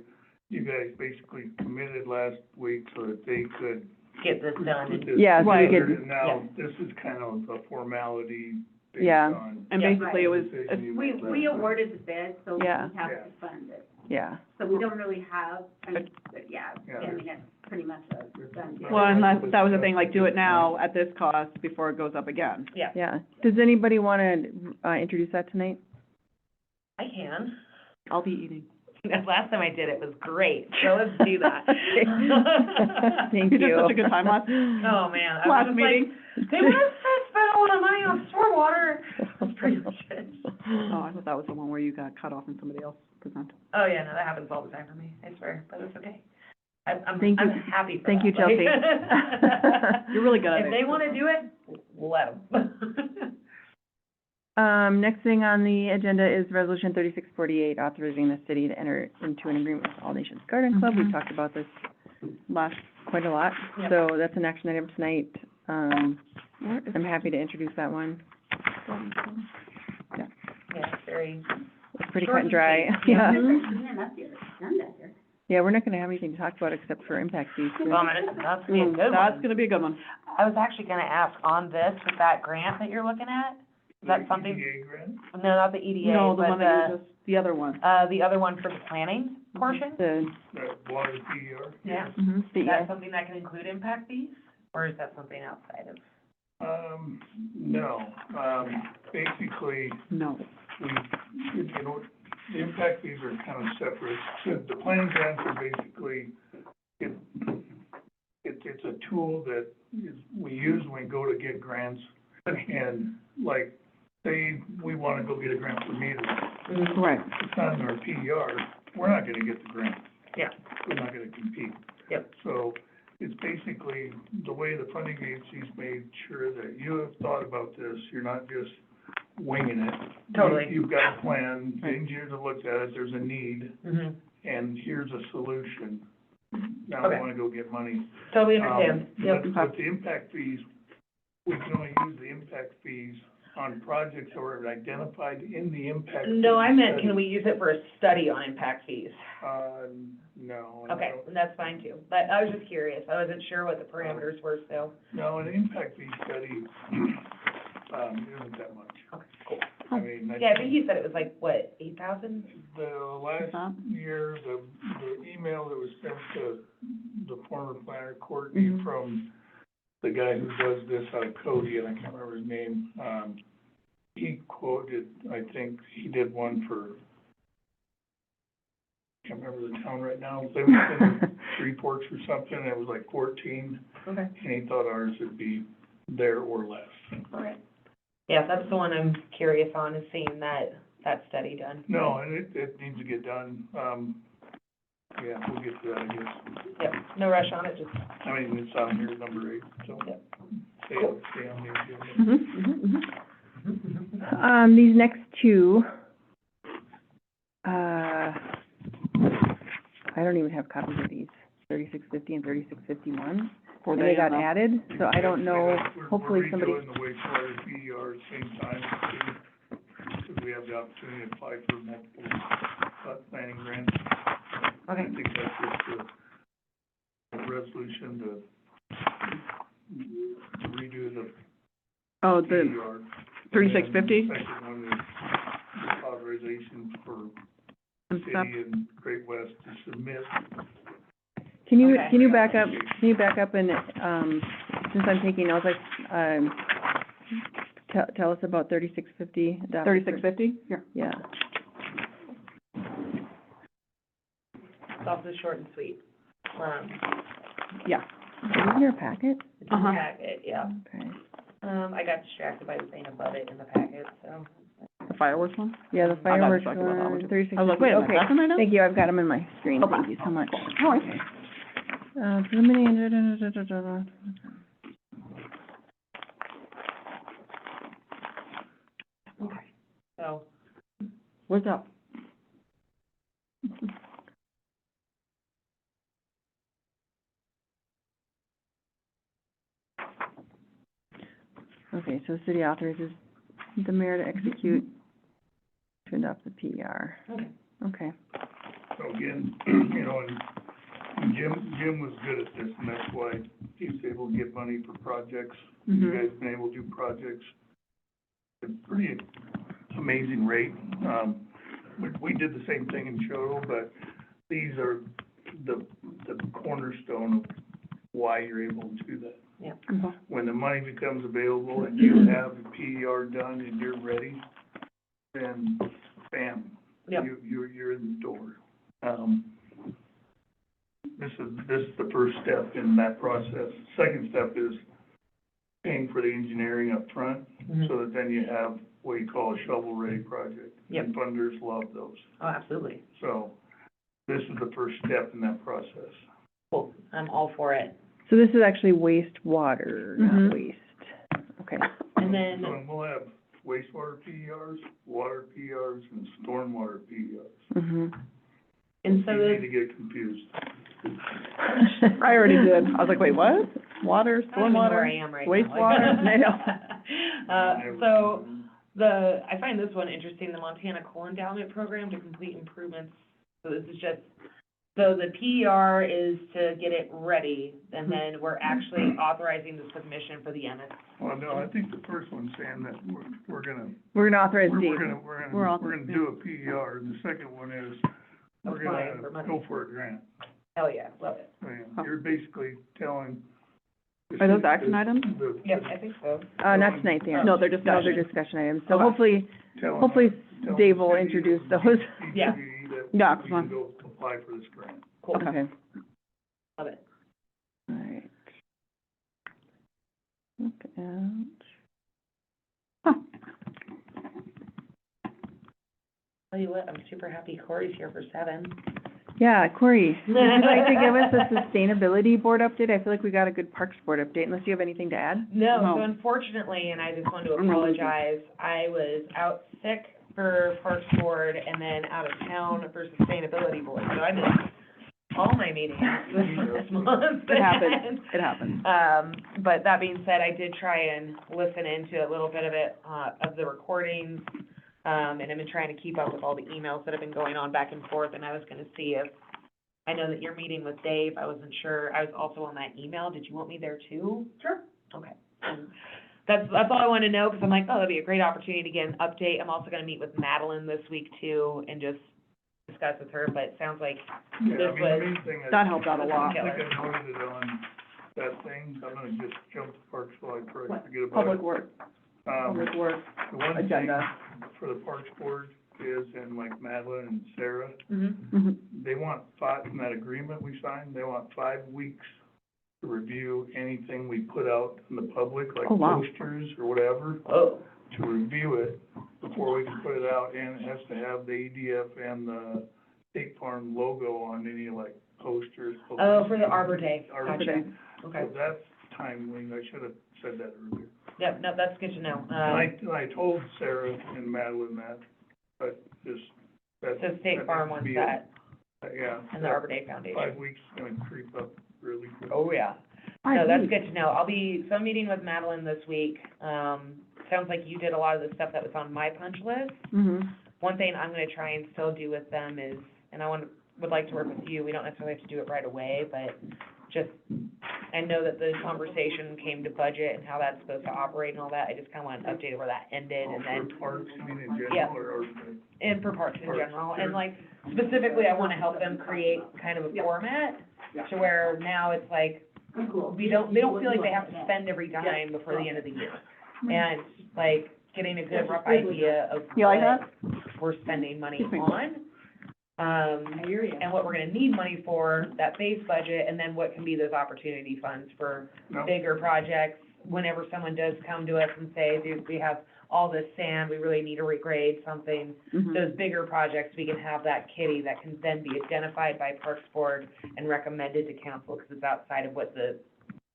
Speaker 5: you guys basically committed last week so that they could
Speaker 4: Get this done
Speaker 5: put
Speaker 4: and
Speaker 5: this
Speaker 1: Yeah, so we
Speaker 5: together.
Speaker 1: could-
Speaker 5: And now, this is kind of a formality based
Speaker 1: Yeah.
Speaker 5: on.
Speaker 2: And
Speaker 4: Yeah.
Speaker 2: basically it was,
Speaker 5: the decision you
Speaker 6: We,
Speaker 5: made
Speaker 6: we
Speaker 5: last week.
Speaker 6: awarded the bid, so we
Speaker 1: Yeah.
Speaker 6: have
Speaker 5: Yeah.
Speaker 6: to fund it.
Speaker 1: Yeah,
Speaker 6: So we don't really have, I mean,
Speaker 5: Yeah.
Speaker 6: I mean, it's pretty much a done deal.
Speaker 2: well, and that was the thing, like, do it now at this cost before it goes up again.
Speaker 4: Yeah,
Speaker 1: yeah. Does anybody want to, introduce that tonight?
Speaker 4: I can.
Speaker 2: I'll be eating.
Speaker 4: Last time I did it was great, so let's do that.
Speaker 1: Thank
Speaker 2: You
Speaker 1: you.
Speaker 2: did such a good time last,
Speaker 4: Oh, man, I
Speaker 2: last
Speaker 4: was just
Speaker 2: meeting.
Speaker 4: like, they want us to spend a lot of money on stormwater. That's pretty much it.
Speaker 2: Oh, I thought that was the one where you got cut off and somebody else presented.
Speaker 4: Oh, yeah, no, that happens all the time for me, I swear, but it's okay. I'm
Speaker 1: Thank you.
Speaker 4: happy for
Speaker 1: Thank you,
Speaker 4: that, like-
Speaker 1: Chelsea.
Speaker 2: You're really good at it.
Speaker 4: If they wanna do it, let them.
Speaker 1: Next thing on the agenda is Resolution 3648, authorizing the city to enter into an agreement with All Nations Garden Club. We've
Speaker 2: Mhm.
Speaker 1: talked about this
Speaker 2: Last,
Speaker 1: quite a lot,
Speaker 4: Yep.
Speaker 1: so that's an action item tonight. I'm happy to introduce that one.
Speaker 4: Yeah, it's very,
Speaker 1: It's pretty
Speaker 4: Short
Speaker 1: cut and dry,
Speaker 4: and sweet.
Speaker 1: yeah.
Speaker 6: This is clean enough here, done that here.
Speaker 1: Yeah, we're not gonna have anything to talk about except for impact fees.
Speaker 4: well, I mean, that's gonna be a good
Speaker 2: that's
Speaker 4: one.
Speaker 2: gonna be a good one.
Speaker 4: I was actually gonna ask, on this, with that grant that you're looking at, is that something,
Speaker 5: EDA grant?
Speaker 4: no, not the EDA,
Speaker 2: No, the
Speaker 4: but
Speaker 2: one that you just, the other one.
Speaker 4: the other one for the planning portion?
Speaker 1: The,
Speaker 5: Water PER?
Speaker 4: Yeah.
Speaker 2: Mhm.
Speaker 1: the,
Speaker 4: Is that something that can include impact fees, or is that something outside of?
Speaker 5: No, basically,
Speaker 2: No.
Speaker 5: you know, the impact fees are kind of separate. The planning grants are basically, it's a tool that we use when we go to get grants. And like, say, we want to go get a grant for meters.
Speaker 2: Right.
Speaker 5: It's not in our PER, we're not gonna get the grant.
Speaker 4: Yeah.
Speaker 5: We're not gonna compete.
Speaker 4: Yep.
Speaker 5: So it's basically the way the funding agencies made sure that you have thought about this, you're not just winging it.
Speaker 4: Totally.
Speaker 5: You've got a plan, the engineers have looked at it, there's a need,
Speaker 4: Mm-hmm.
Speaker 5: and here's a solution. Now
Speaker 4: Okay.
Speaker 5: I wanna go get money.
Speaker 4: Totally understand. Yep.
Speaker 5: But with the impact fees, we can only use the impact fees on projects that were identified in the impact.
Speaker 4: No, I
Speaker 5: fee
Speaker 4: meant,
Speaker 5: study.
Speaker 4: can we use it for a study on impact fees?
Speaker 5: No. I
Speaker 4: Okay,
Speaker 5: don't-
Speaker 4: that's fine too, but I was just curious, I wasn't sure what the parameters were, so.
Speaker 5: No, an impact fee study, isn't that much.
Speaker 4: Okay, cool.
Speaker 5: I mean,
Speaker 4: Yeah, I think you said it was like, what, 8,000?
Speaker 5: the last year, the email that was sent to the former planner, Courtney,
Speaker 1: Mhm.
Speaker 5: from the guy who does this out of Cody, and I can't remember his name, he quoted, I think, he did one for, can't remember the town right now, Livingston, Shreveport or something, and it was like 14,
Speaker 4: Okay.
Speaker 5: and he thought ours would be there or less.
Speaker 4: Alright. Yeah, that's the one I'm curious on, is seeing that study done.
Speaker 5: No, and it needs to get done, yeah,
Speaker 4: No rush on it, just.
Speaker 5: I mean, it's on here, number 8, so.
Speaker 4: Yep.
Speaker 5: Stay on the agenda.
Speaker 1: These next two, I don't even have copies of these, 3650 and 3651.
Speaker 2: For
Speaker 1: And they got
Speaker 2: the,
Speaker 1: added, so I don't know,
Speaker 5: We're
Speaker 1: hopefully somebody,
Speaker 5: redoing the wastewater PER at the same time, too, because we have the opportunity to apply for multiple, planning grants.
Speaker 4: Okay.
Speaker 5: I think that's just a resolution to redo the
Speaker 2: oh,
Speaker 5: PER.
Speaker 2: the 3650?
Speaker 5: And then the second one is authorization for
Speaker 2: and stuff.
Speaker 5: city and Great West to submit.
Speaker 1: can you
Speaker 4: Okay.
Speaker 1: back up and, since I'm taking notes, tell us about 3650 adopted.
Speaker 2: 3650? Here.
Speaker 1: Yeah.
Speaker 4: It's also short and sweet.
Speaker 2: Yeah.
Speaker 1: Is it in your packet?
Speaker 4: It's in
Speaker 2: Uh-huh.
Speaker 4: the packet, yeah.
Speaker 1: Okay.
Speaker 4: I got distracted by the thing above it in the packet, so.
Speaker 2: The fireworks one?
Speaker 1: Yeah, the
Speaker 2: got
Speaker 1: fireworks
Speaker 2: distracted by that one,
Speaker 1: one,
Speaker 2: too.
Speaker 1: 3650.
Speaker 2: I was like, wait, am I
Speaker 1: Okay.
Speaker 2: tracking right now?
Speaker 1: Thank you, I've got them in my screen,
Speaker 2: Okay.
Speaker 1: thank you so much.
Speaker 2: No worries.
Speaker 1: Preliminary,
Speaker 4: So,
Speaker 2: What's up?
Speaker 1: Okay, so the city authorizes the mayor to execute to adopt the PER.
Speaker 4: okay.
Speaker 1: Okay.
Speaker 5: So again, you know, and Jim was good at this, and that's why he was able to get money for projects. You
Speaker 1: Mhm.
Speaker 5: guys been able to do projects at a pretty amazing rate. We did the same thing in Choto, but these are the cornerstone of why you're able to do that.
Speaker 4: Yeah.
Speaker 5: When the money becomes available and you have the PER done and you're ready, then bam,
Speaker 4: Yep.
Speaker 5: you're in the door. This is the first step in that process. Second step is paying for the engineering up front,
Speaker 4: Mhm.
Speaker 5: so that then you have what you call a shovel-ready project.
Speaker 4: Yep.
Speaker 5: And funders love those.
Speaker 4: Oh, absolutely.
Speaker 5: So this is the first step in that process.
Speaker 4: Cool. I'm all for it.
Speaker 1: So this is actually wastewater,
Speaker 2: Mhm.
Speaker 1: not waste. Okay.
Speaker 4: And then,
Speaker 5: So we'll have wastewater PERs, water PERs, and stormwater PERs.
Speaker 1: Mhm.
Speaker 4: and so
Speaker 5: Easy
Speaker 4: this,
Speaker 5: to get confused.
Speaker 2: I already did. I was like, wait, what? Water,
Speaker 4: I don't even know where I
Speaker 2: stormwater,
Speaker 4: am right now.
Speaker 2: wastewater? I know.
Speaker 4: So, I find this one interesting, the Montana Coal Endowment Program to complete improvements. So this is just, so the PER is to get it ready, and then we're actually authorizing the submission for the MS.
Speaker 5: Well, no, I think the first one's saying that we're gonna,
Speaker 1: We're gonna authorize
Speaker 5: we're
Speaker 1: Dave.
Speaker 5: gonna,
Speaker 2: We're all-
Speaker 5: we're gonna do a PER, and the second one is, we're
Speaker 4: Applying for
Speaker 5: gonna
Speaker 4: money.
Speaker 5: go for a grant.
Speaker 4: Hell yeah, love it.
Speaker 5: And you're basically telling.
Speaker 2: Are those action items?
Speaker 4: Yep, I think so.
Speaker 1: Not tonight, they aren't.
Speaker 2: No, they're
Speaker 1: No,
Speaker 2: discussion.
Speaker 1: they're discussion items. So
Speaker 2: Okay.
Speaker 1: hopefully, hopefully Dave will introduce those.
Speaker 2: Yeah.
Speaker 5: That
Speaker 2: Yeah,
Speaker 5: we
Speaker 2: come on.
Speaker 5: can go apply for this grant.
Speaker 4: Cool,
Speaker 2: Okay.
Speaker 4: love it.
Speaker 1: All right. Look out.
Speaker 4: Tell you what, I'm super happy Corey's here for 7.
Speaker 1: Yeah, Corey, would you like to give us a sustainability board update? I feel like we got a good parks board update, unless you have anything to add?
Speaker 4: No,
Speaker 2: No.
Speaker 4: so unfortunately, and I just wanted to
Speaker 2: I'm really busy.
Speaker 4: apologize, I was out sick for Parks Board and then out of town for Sustainability Board, so I missed all my meetings this month.
Speaker 2: It happens. It happens.
Speaker 4: But that being said, I did try and listen into a little bit of it, of the recordings, and I've been trying to keep up with all the emails that have been going on back and forth, and I was gonna see if, I know that you're meeting with Dave, I wasn't sure, I was also on that email, did you want me there too? Sure. Okay. That's all I wanted to know, because I'm like, oh, that'd be a great opportunity to get an update. I'm also gonna meet with Madeline this week too, and just discuss with her, but it sounds like
Speaker 5: Yeah,
Speaker 4: this
Speaker 5: I mean,
Speaker 4: was,
Speaker 5: the main thing is.
Speaker 2: That helped out a lot.
Speaker 5: I think I noted it on that thing, I'm gonna just jump to Parks while I probably
Speaker 2: What?
Speaker 5: forget about
Speaker 2: Public
Speaker 5: it.
Speaker 2: work,
Speaker 5: Um,
Speaker 2: public work
Speaker 5: the one thing
Speaker 2: agenda.
Speaker 5: for the Parks Board is, and like Madeline and Sarah,
Speaker 2: Mhm.
Speaker 5: they want 5, in that agreement we signed, they want 5 weeks to review anything we put out in the public, like
Speaker 2: Oh, wow.
Speaker 5: posters or whatever,
Speaker 4: oh,
Speaker 5: to review it before we can put it out, and it has to have the ADF and the State Farm logo on any like posters,
Speaker 4: oh, Oh, for the Arbor Day,
Speaker 5: Arbor
Speaker 4: gotcha,
Speaker 5: Day.
Speaker 4: okay.
Speaker 5: So that's timely, I should have said that earlier.
Speaker 4: Yep, no, that's good to know.
Speaker 5: And I told Sarah and Madeline that, but just, that.
Speaker 4: So State Farm wants that,
Speaker 5: Yeah.
Speaker 4: and the Arbor Day Foundation.
Speaker 5: 5 weeks is gonna creep up really quick.
Speaker 4: Oh, yeah. No, that's good to know. I'm meeting with Madeline this week. Sounds like you did a lot of the stuff that was on my punch list.
Speaker 1: Mm-hmm.
Speaker 4: One thing I'm gonna try and still do with them is, and would like to work with you, we don't necessarily have to do it right away, but just, I know that the conversation came to budget and how that's supposed to operate and all that. I just kinda want an update of where that ended, and then,
Speaker 5: For parks, I mean, in
Speaker 4: Yeah.
Speaker 5: general, or
Speaker 4: and for parks in
Speaker 5: Parks,
Speaker 4: general.
Speaker 5: sure.
Speaker 4: And like, specifically, I wanna help them create kind of a format to where now it's like, they don't feel like they have to spend every dime before the end of the year. And like, getting a good rough idea of
Speaker 1: You like
Speaker 4: what we're spending money
Speaker 1: Excuse me.
Speaker 4: on.
Speaker 2: I hear you.
Speaker 4: And what we're gonna need money for, that base budget, and then what can be those opportunity funds for
Speaker 5: No.
Speaker 4: bigger projects. Whenever someone does come to us and say, dude, we have all this sand, we really need to regrade something,
Speaker 1: Mm-hmm.
Speaker 4: those bigger projects, we can have that kitty that can then be identified by Parks Board and recommended to council, because it's outside of what the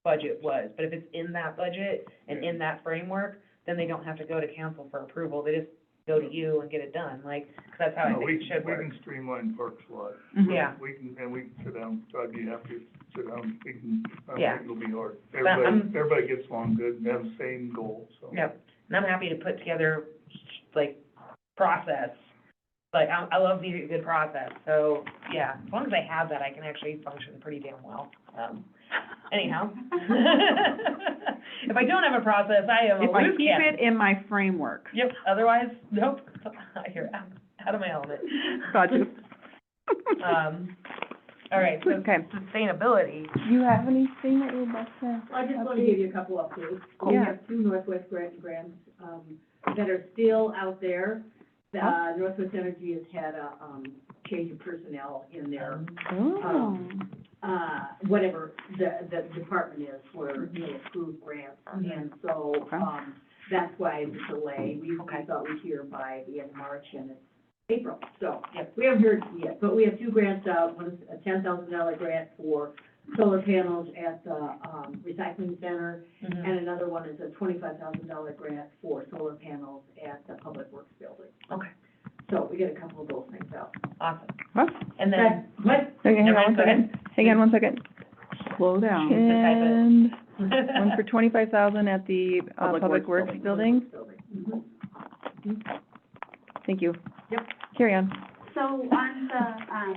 Speaker 4: budget was. But if it's in that budget and in that framework, then they don't have to go to council for approval, they just go to you and get it done, like, 'cause that's how I
Speaker 5: No,
Speaker 4: think it should
Speaker 5: we
Speaker 4: work.
Speaker 5: can streamline parks a lot.
Speaker 1: Mhm.
Speaker 4: Yeah.
Speaker 5: We can sit down, so I'd be happy to sit down, we can, I don't
Speaker 4: Yeah.
Speaker 5: think it'll be hard.
Speaker 4: But I'm-
Speaker 5: Everybody gets along good, and have the same goal, so.
Speaker 4: Yep, and I'm happy to put together, like, process, like, I love the good process, so, yeah, as long as I have that, I can actually function pretty damn well, anyhow. If I don't have a process, I am a
Speaker 2: If I
Speaker 4: loose
Speaker 2: keep
Speaker 4: cannon.
Speaker 2: it in my framework.
Speaker 4: Yep, otherwise, nope, you're out of my element.
Speaker 1: Got you.
Speaker 4: All right, so
Speaker 1: Okay.
Speaker 4: sustainability,
Speaker 1: Do you have anything that you'd like to?
Speaker 3: I just want to give you a couple updates. We
Speaker 1: Yeah.
Speaker 3: have two Northwest grants, that are still out there. Northwest Energy has had a, change of personnel in their,
Speaker 1: Oh.
Speaker 3: whatever the department is where they approve grants. And so,
Speaker 1: Okay.
Speaker 3: that's why the delay. We thought we'd hear by the end of March, and it's April. So,
Speaker 4: Yep.
Speaker 3: we haven't heard yet, but we have two grants out. One is a $10,000 grant for solar panels at the, recycling center,
Speaker 4: mhm,
Speaker 3: and another one is a $25,000 grant for solar panels at the Public Works Building.
Speaker 4: okay,
Speaker 3: So we get a couple of those things out.
Speaker 4: awesome.
Speaker 1: Huh?
Speaker 4: And then,
Speaker 3: What?
Speaker 1: Hang on
Speaker 4: Never mind,
Speaker 1: one
Speaker 4: go ahead.
Speaker 1: second. Hang on one second.
Speaker 2: Slow down.
Speaker 1: And one for 25,000 at the, Public Works Building.
Speaker 3: Mhm.
Speaker 1: Thank you.
Speaker 2: Yep.
Speaker 1: Carry on.
Speaker 6: So on the,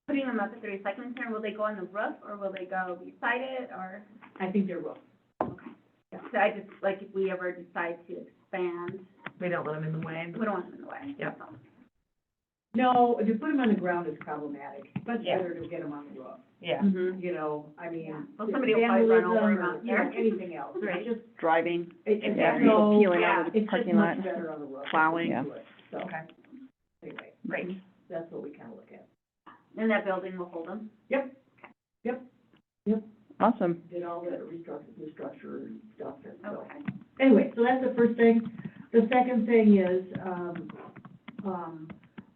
Speaker 6: putting them up at the recycling center, will they go on the roof, or will they go beside it, or?
Speaker 3: I think there will.
Speaker 6: So I just, like, if we ever decide to expand,
Speaker 4: we don't let them in the way.
Speaker 6: we don't want them in the way.
Speaker 4: Yep.
Speaker 6: that's all.
Speaker 3: No, to put them on the ground is problematic. It's much
Speaker 4: Yeah.
Speaker 3: better to get them on the roof.
Speaker 4: Yeah,
Speaker 1: Mm-hmm.
Speaker 3: You know, I mean.
Speaker 6: Yeah. Well, somebody will probably run over
Speaker 3: vandalism
Speaker 6: them
Speaker 3: or,
Speaker 6: out
Speaker 3: you know,
Speaker 6: there.
Speaker 3: anything else.
Speaker 6: Right.
Speaker 3: It's just,
Speaker 2: Driving,
Speaker 3: it's just,
Speaker 4: Yeah,
Speaker 1: people
Speaker 3: no,
Speaker 1: peeling
Speaker 3: yeah,
Speaker 1: out of the
Speaker 3: it's just
Speaker 1: parking
Speaker 3: much
Speaker 1: lot.
Speaker 3: better on the roof.
Speaker 2: Plowing.
Speaker 1: Yeah.
Speaker 3: So,
Speaker 4: okay,
Speaker 3: anyway,
Speaker 4: great.
Speaker 3: that's what we kind of look at.
Speaker 6: And that building will hold them?
Speaker 1: Awesome.
Speaker 3: Did all the restructure and stuff, and so.
Speaker 6: Okay.
Speaker 3: Anyway, so that's the first thing. The second thing is,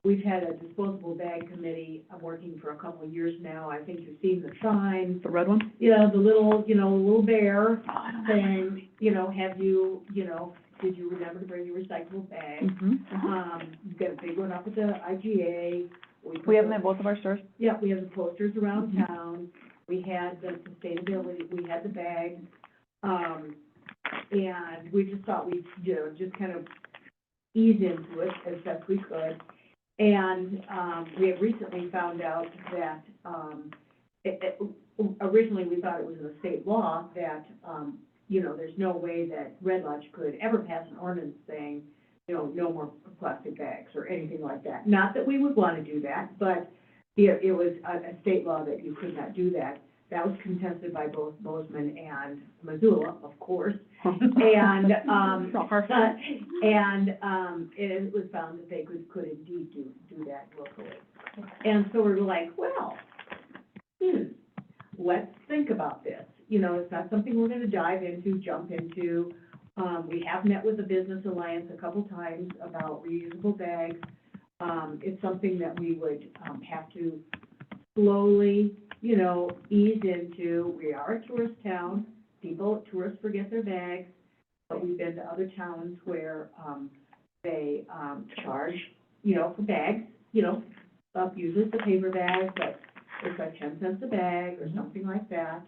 Speaker 3: we've had a disposable bag committee, I'm working for a couple of years now. I think you've seen the sign,
Speaker 2: the red one?
Speaker 3: you know, the little bear saying, have you, did you remember to bring your recyclable bag?
Speaker 1: Mm-hmm.
Speaker 3: We've got a big one up at the IGA.
Speaker 1: We have them at both of our stores?
Speaker 3: Yeah, we have the posters around town, we had the sustainability, we had the bags, and we just thought we'd, just kind of ease into it as best we could. And, we have recently found out that, originally we thought it was a state law that, there's no way that Red Lodge could ever pass an ordinance saying, no more plastic bags or anything like that. Not that we would want to do that, but it was a state law that you could not do that. That was contested by both Bozeman and Missoula, of course. And, it was found that they could indeed do that locally. And so we were like, well, let's think about this. It's not something we're gonna jump into. We have met with the Business Alliance a couple times about reusable bags. It's something that we would, have to slowly, you know, ease into, we are a tourist town, tourists forget their bags, but we've been to other towns where, they, charge, you know, for bags, you know, usually it's a paper bag, but it's like 10 cents a bag or something like that.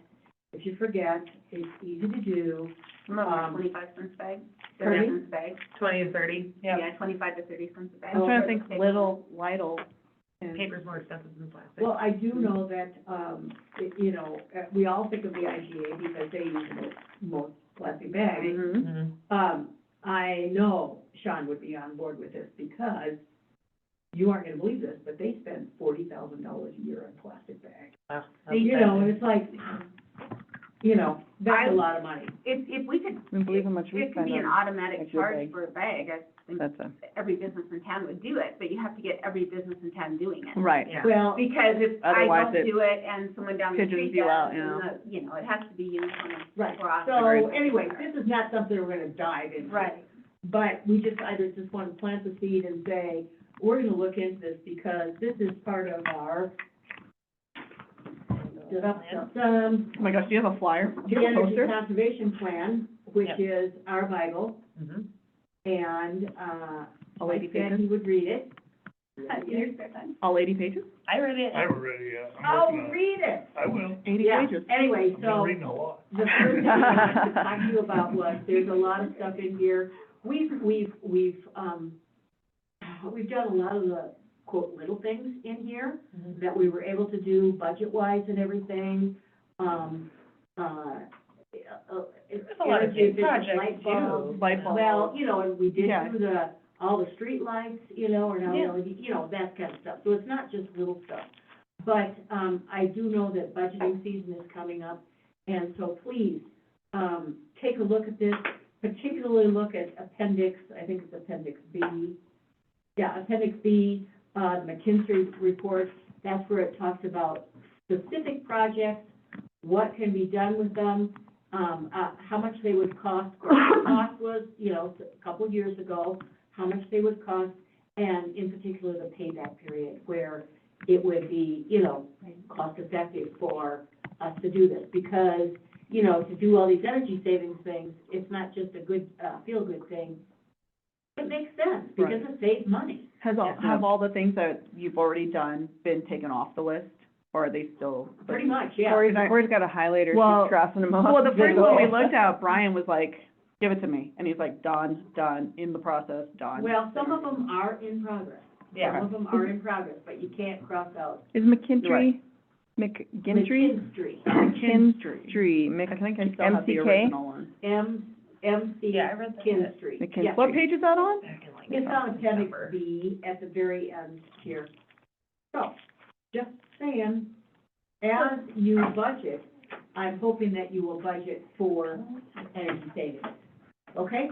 Speaker 3: If you forget, it's easy to do.
Speaker 6: Some of them are 25 cents a bag, 30
Speaker 3: Pardon me?
Speaker 6: cents a bag.
Speaker 4: 20 to 30, yeah.
Speaker 6: Yeah, 25 to 30 cents a bag.
Speaker 2: I'm trying to think,
Speaker 6: Paper.
Speaker 2: Lidl, and.
Speaker 4: Paper's more expensive than plastic.
Speaker 3: Well, I do know that, you know, we all think of the IGA because they use most plastic bags.
Speaker 2: Mhm.
Speaker 4: Mhm.
Speaker 3: I know Sean would be on board with this because you aren't gonna believe this, but they spend $40,000 a year on plastic bags.
Speaker 4: Wow,
Speaker 3: And, you know, and it's like, you know, that's a lot of money.
Speaker 6: If we could,
Speaker 1: I believe how much we
Speaker 6: it could
Speaker 1: spend
Speaker 6: be an
Speaker 1: on
Speaker 6: automatic
Speaker 1: like your
Speaker 6: charge
Speaker 1: bag.
Speaker 6: for a bag, I think
Speaker 1: That's a,
Speaker 6: every business in town would do it, but you have to get every business in town doing it.
Speaker 2: right.
Speaker 4: Yeah.
Speaker 3: Well,
Speaker 6: Because if I
Speaker 2: Otherwise
Speaker 6: don't
Speaker 2: it
Speaker 6: do it and someone down the
Speaker 2: pigeons
Speaker 6: street
Speaker 2: you
Speaker 6: does,
Speaker 2: out,
Speaker 6: then
Speaker 2: yeah.
Speaker 6: you know, it has to be uniform
Speaker 3: right,
Speaker 6: across.
Speaker 3: so
Speaker 2: Agreed.
Speaker 3: anyway, this is not something we're gonna dive into.
Speaker 6: Right.
Speaker 3: But we just, either just want to plant the seed and say, we're gonna look into this because this is part of our
Speaker 2: Oh my gosh, do you have a flyer? Do
Speaker 3: the
Speaker 2: you have a
Speaker 3: Energy
Speaker 2: poster?
Speaker 3: Conservation Plan, which
Speaker 4: Yep.
Speaker 3: is our Bible,
Speaker 4: Mhm.
Speaker 3: and,
Speaker 2: All 80
Speaker 3: Mike said
Speaker 2: pages?
Speaker 3: he would read it.
Speaker 6: Your spare time.
Speaker 2: All 80 pages?
Speaker 4: I read it.
Speaker 5: I haven't read it yet. I'm
Speaker 3: Oh,
Speaker 5: working on it.
Speaker 3: read it!
Speaker 5: I will.
Speaker 2: 80
Speaker 3: Yeah,
Speaker 2: pages.
Speaker 3: anyway,
Speaker 5: I've been
Speaker 3: so,
Speaker 5: reading a lot.
Speaker 3: the first thing I wanted to talk to you about was, there's a lot of stuff in here. We've done a lot of the, quote, little things in here
Speaker 4: Mhm.
Speaker 3: that we were able to do budget-wise and everything.
Speaker 4: There's a lot of big projects
Speaker 3: Light bulbs.
Speaker 4: too.
Speaker 2: Light bulbs.
Speaker 3: Well, you know, and we did
Speaker 2: Yeah.
Speaker 3: do all the street lights, you know, or now
Speaker 4: Yeah.
Speaker 3: LED, you know, that kind of stuff. So it's not just little stuff. But, I do know that budgeting season is coming up, and so please, take a look at this, particularly look at Appendix, I think it's Appendix B. Yeah, Appendix B, the McKinsey report, that's where it talks about specific projects, what can be done with them, how much they would cost, what the cost was, you know, a couple of years ago, how much they would cost, and in particular, the payback period, where it would be, you know, cost effective for us to do this, because, you know, to do all these energy savings things, it's not just a good, feel-good thing. It makes sense, because it saves money.
Speaker 2: Have all the things that you've already done been taken off the list, or are they still?
Speaker 3: Pretty much, yeah.
Speaker 1: Corey's got a highlighter,
Speaker 2: Well-
Speaker 1: she's crossing them off.
Speaker 2: Well, the first one we looked at, Brian was like, give it to me, and he's like, done, in the process, done.
Speaker 3: Well, some of them are in progress.
Speaker 4: Yeah.
Speaker 3: Some of them are in progress, but you can't cross out
Speaker 1: Is McKinstry,
Speaker 2: Right.
Speaker 1: McGinstry?
Speaker 3: McKinstry,
Speaker 2: McKinstry.
Speaker 1: Mc,
Speaker 2: I think I still have the
Speaker 1: MCK?
Speaker 2: original one.
Speaker 3: MC
Speaker 4: Yeah, I read that.
Speaker 3: Kinstry.
Speaker 1: McKinstry.
Speaker 3: Yeah.
Speaker 2: What page is that on?
Speaker 4: Back in like
Speaker 3: It's on Appendix
Speaker 4: December.
Speaker 3: B at the very end here. So, just saying, as you budget, I'm hoping that you will budget for energy savings. Okay?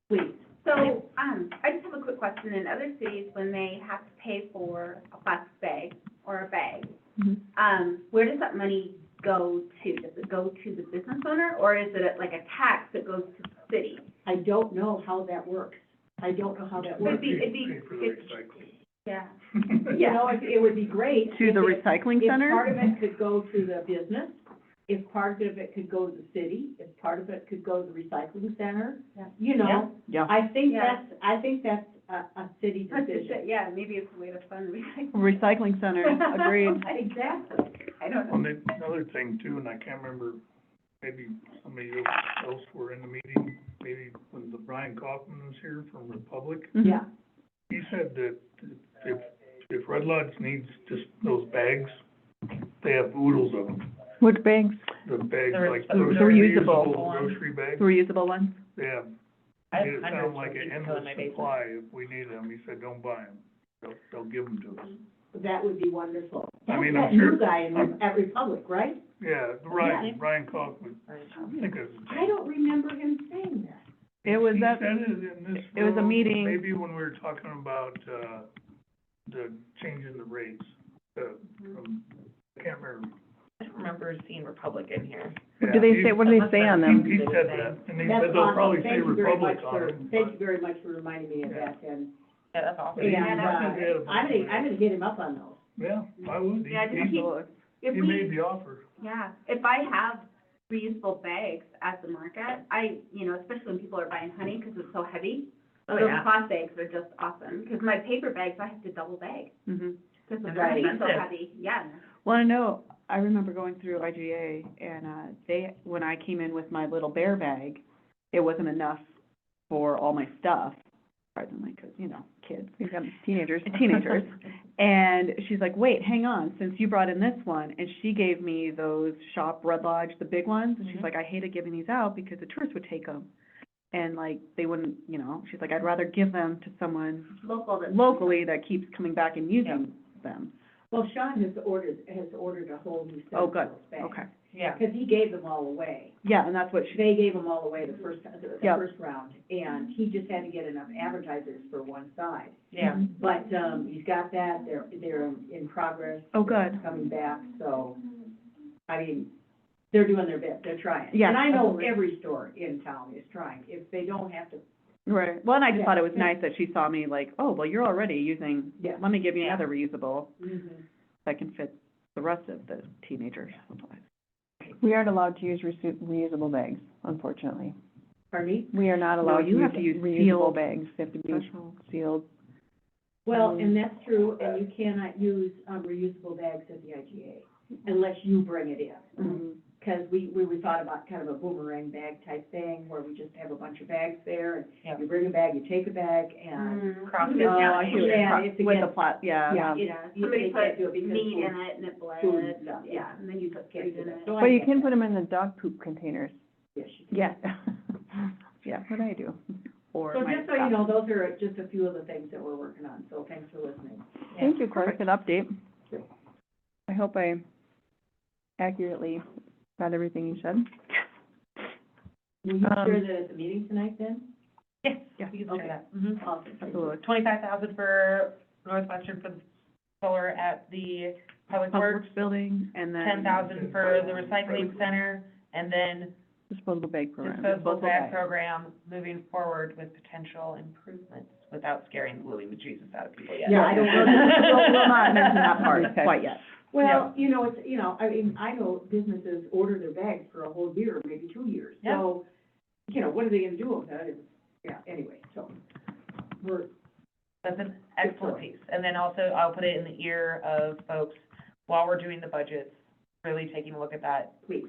Speaker 3: Please.
Speaker 6: So, I just have a quick question. In other cities, when they have to pay for a plastic bag or a bag, where does that money go to? Does it go to the business owner, or is it like a tax that goes to the city?
Speaker 3: I don't know how that works. I don't know how that works.
Speaker 6: It'd be-
Speaker 5: Pay for the recycling.
Speaker 6: Yeah.
Speaker 3: You know, it would be great.
Speaker 2: To the
Speaker 3: if it-
Speaker 2: recycling
Speaker 3: If part of
Speaker 2: center?
Speaker 3: it could go to the business, if part of it could go to the city, if part of it could go to the recycling center,
Speaker 6: Yeah.
Speaker 3: you know,
Speaker 2: Yeah.
Speaker 3: I think
Speaker 6: Yeah.
Speaker 3: that's a city decision.
Speaker 6: Yeah, maybe it's a way to fund recycling.
Speaker 2: Recycling center, agreed.
Speaker 3: Exactly.
Speaker 6: I don't
Speaker 5: Well,
Speaker 6: know.
Speaker 5: another thing too, and I can't remember, maybe somebody else were in the meeting, maybe when the Brian Kaufman was here from Republic,
Speaker 2: Mhm.
Speaker 3: Yeah.
Speaker 5: he said that if Red Lodge needs just those bags, they have oodles of them.
Speaker 1: Which bags?
Speaker 5: The bags
Speaker 4: The
Speaker 5: like
Speaker 4: the
Speaker 5: grocery,
Speaker 2: reusable
Speaker 5: reusable
Speaker 4: ones.
Speaker 5: grocery bags,
Speaker 2: Reusable ones?
Speaker 5: they have,
Speaker 4: I have
Speaker 5: made it
Speaker 4: hundreds
Speaker 5: sound like
Speaker 4: of
Speaker 5: an
Speaker 4: these still in
Speaker 5: endless
Speaker 4: my basement.
Speaker 5: supply if we need them. He said, don't buy them. They'll give them to us.
Speaker 3: That would be wonderful.
Speaker 5: I mean,
Speaker 3: That's
Speaker 5: I'm
Speaker 3: that
Speaker 5: sure-
Speaker 3: new guy at Republic, right?
Speaker 5: Yeah, Brian Kaufman, I think it was.
Speaker 3: I don't remember him saying that.
Speaker 2: It was
Speaker 5: He
Speaker 2: at-
Speaker 5: said it in this
Speaker 2: it was a
Speaker 5: room,
Speaker 2: meeting.
Speaker 5: Maybe when we were talking about, the change in the rates, I can't remember.
Speaker 4: I don't remember seeing Republic in here.
Speaker 1: Do they
Speaker 5: Yeah,
Speaker 1: say, what do they say on them?
Speaker 5: He said that, and he
Speaker 3: That's
Speaker 5: said they'll
Speaker 3: awesome.
Speaker 5: probably say
Speaker 3: Thank you very
Speaker 5: Republic
Speaker 3: much
Speaker 5: on
Speaker 3: for,
Speaker 5: them.
Speaker 3: thank you very much for reminding me of
Speaker 5: Yeah.
Speaker 3: that, and,
Speaker 4: Yeah, that's awesome.
Speaker 5: Yeah,
Speaker 3: and,
Speaker 5: I think they had a bunch of
Speaker 3: I'm gonna hit him up on those.
Speaker 5: Yeah, I would.
Speaker 6: Yeah, just
Speaker 5: He,
Speaker 6: if
Speaker 5: he
Speaker 6: we,
Speaker 5: made the offer.
Speaker 6: yeah, if I have reusable bags at the market, you know, especially when people are buying honey, because it's so heavy,
Speaker 4: Oh,
Speaker 6: those
Speaker 4: yeah.
Speaker 6: cloth bags are just awesome, because my paper bags, I have to double bag,
Speaker 2: Mm-hmm.
Speaker 6: because
Speaker 4: And
Speaker 6: the
Speaker 4: they're
Speaker 6: honey's so
Speaker 4: expensive.
Speaker 6: heavy, yeah.
Speaker 2: Well, I know, I remember going through IGA, and, when I came in with my little bear bag, it wasn't enough for all my stuff, surprisingly, because, you know, kids.
Speaker 1: We've got teenagers.
Speaker 2: Teenagers. And she's like, wait, hang on, since you brought in this one, and she gave me those Shop Red Lodge, the big ones, and she's
Speaker 4: Mhm.
Speaker 2: like, I hated giving these out because the tourists would take them. And like, they wouldn't, you know, she's like, I'd rather give them to someone
Speaker 6: Local, that's.
Speaker 2: locally that keeps coming back and using them.
Speaker 3: Well, Sean has ordered a whole new set
Speaker 2: Oh,
Speaker 3: of
Speaker 2: good,
Speaker 3: those bags.
Speaker 2: okay.
Speaker 4: Yeah.
Speaker 3: Because he gave them all away.
Speaker 2: Yeah, and that's what she,
Speaker 3: They gave them all away the first
Speaker 2: Yep.
Speaker 3: round, and he just had to get enough advertisers for one side.
Speaker 4: Yeah.
Speaker 3: But, he's got that, they're in progress.
Speaker 2: Oh, good.
Speaker 3: They're coming back, so, I mean, they're doing their bit, they're trying.
Speaker 2: Yeah,
Speaker 3: And I know
Speaker 2: absolutely.
Speaker 3: every store in town is trying, if they don't have to,
Speaker 2: right, well, and I just
Speaker 3: Yeah.
Speaker 2: thought it was nice that she saw me like, oh, well, you're already using,
Speaker 3: Yeah.
Speaker 2: let me give you
Speaker 4: Yeah.
Speaker 2: another reusable
Speaker 3: mhm.
Speaker 2: that can fit the rest of the teenagers' supplies.
Speaker 1: We aren't allowed to use reusable bags, unfortunately.
Speaker 3: Pardon me?
Speaker 1: We are not
Speaker 2: No,
Speaker 1: allowed to
Speaker 2: you have to
Speaker 1: use
Speaker 2: use
Speaker 1: reusable
Speaker 2: sealed
Speaker 1: bags. They have to be
Speaker 2: Special.
Speaker 1: sealed.
Speaker 3: Well, and that's true, and you cannot use, reusable bags at the IGA unless you bring it in.
Speaker 2: Mm-hmm.
Speaker 3: Because we thought about kind of a boomerang bag type thing, where we just have a bunch of bags there,
Speaker 4: Yeah.
Speaker 3: and you bring a bag, you take a bag, and,
Speaker 4: Cross
Speaker 6: Mhm.
Speaker 4: it
Speaker 2: Oh, I see what you're,
Speaker 3: Yeah, it's
Speaker 2: with the
Speaker 3: against-
Speaker 2: plat, yeah.
Speaker 3: yeah,
Speaker 6: Yeah,
Speaker 3: you
Speaker 6: somebody
Speaker 3: can't
Speaker 6: put
Speaker 3: do it because
Speaker 6: meat in
Speaker 3: food-
Speaker 6: it and it bled,
Speaker 3: food and stuff,
Speaker 6: yeah, and then you put
Speaker 3: can't
Speaker 6: food
Speaker 3: do
Speaker 6: in
Speaker 3: that.
Speaker 6: it.
Speaker 3: So I
Speaker 1: But you
Speaker 3: get
Speaker 1: can
Speaker 3: that.
Speaker 1: put them in the dog poop containers.
Speaker 3: Yes, you can.
Speaker 1: Yeah. Yeah, what I do.
Speaker 2: Or
Speaker 3: So
Speaker 2: my
Speaker 3: just so you know, those are just a few of the things that we're working on, so thanks for listening.
Speaker 1: Thank you, Claire, for the update.
Speaker 3: Sure.
Speaker 1: I hope I accurately got everything you said.
Speaker 3: Will you
Speaker 1: Um,
Speaker 3: share that at the meeting tonight then?
Speaker 4: Yes,
Speaker 2: Yeah.
Speaker 4: we can
Speaker 3: Okay.
Speaker 4: share that. Mm-hmm.
Speaker 3: Awesome.
Speaker 2: Absolutely.
Speaker 4: 25,000 for Northwestern for the solar at the Public
Speaker 2: Public
Speaker 4: Works,
Speaker 2: Works building, and then
Speaker 4: 10,000 for the recycling center, and then
Speaker 1: Disposable bag program.
Speaker 4: disposable bag program moving forward with potential improvements without scaring the living bejesus out of people yet.
Speaker 3: Yeah, I don't know.
Speaker 2: We'll not mention that part
Speaker 1: Okay.
Speaker 2: quite yet.
Speaker 3: Well, you know, it's, you know, I mean, I know businesses order their bags for a whole year, maybe 2 years.
Speaker 4: Yeah.
Speaker 3: So, you know, what are they gonna do with that? Yeah, anyway, so, we're,
Speaker 4: That's an excellent piece. And then also, I'll put it in the ear of folks while we're doing the budgets, really taking a look at that,
Speaker 3: please,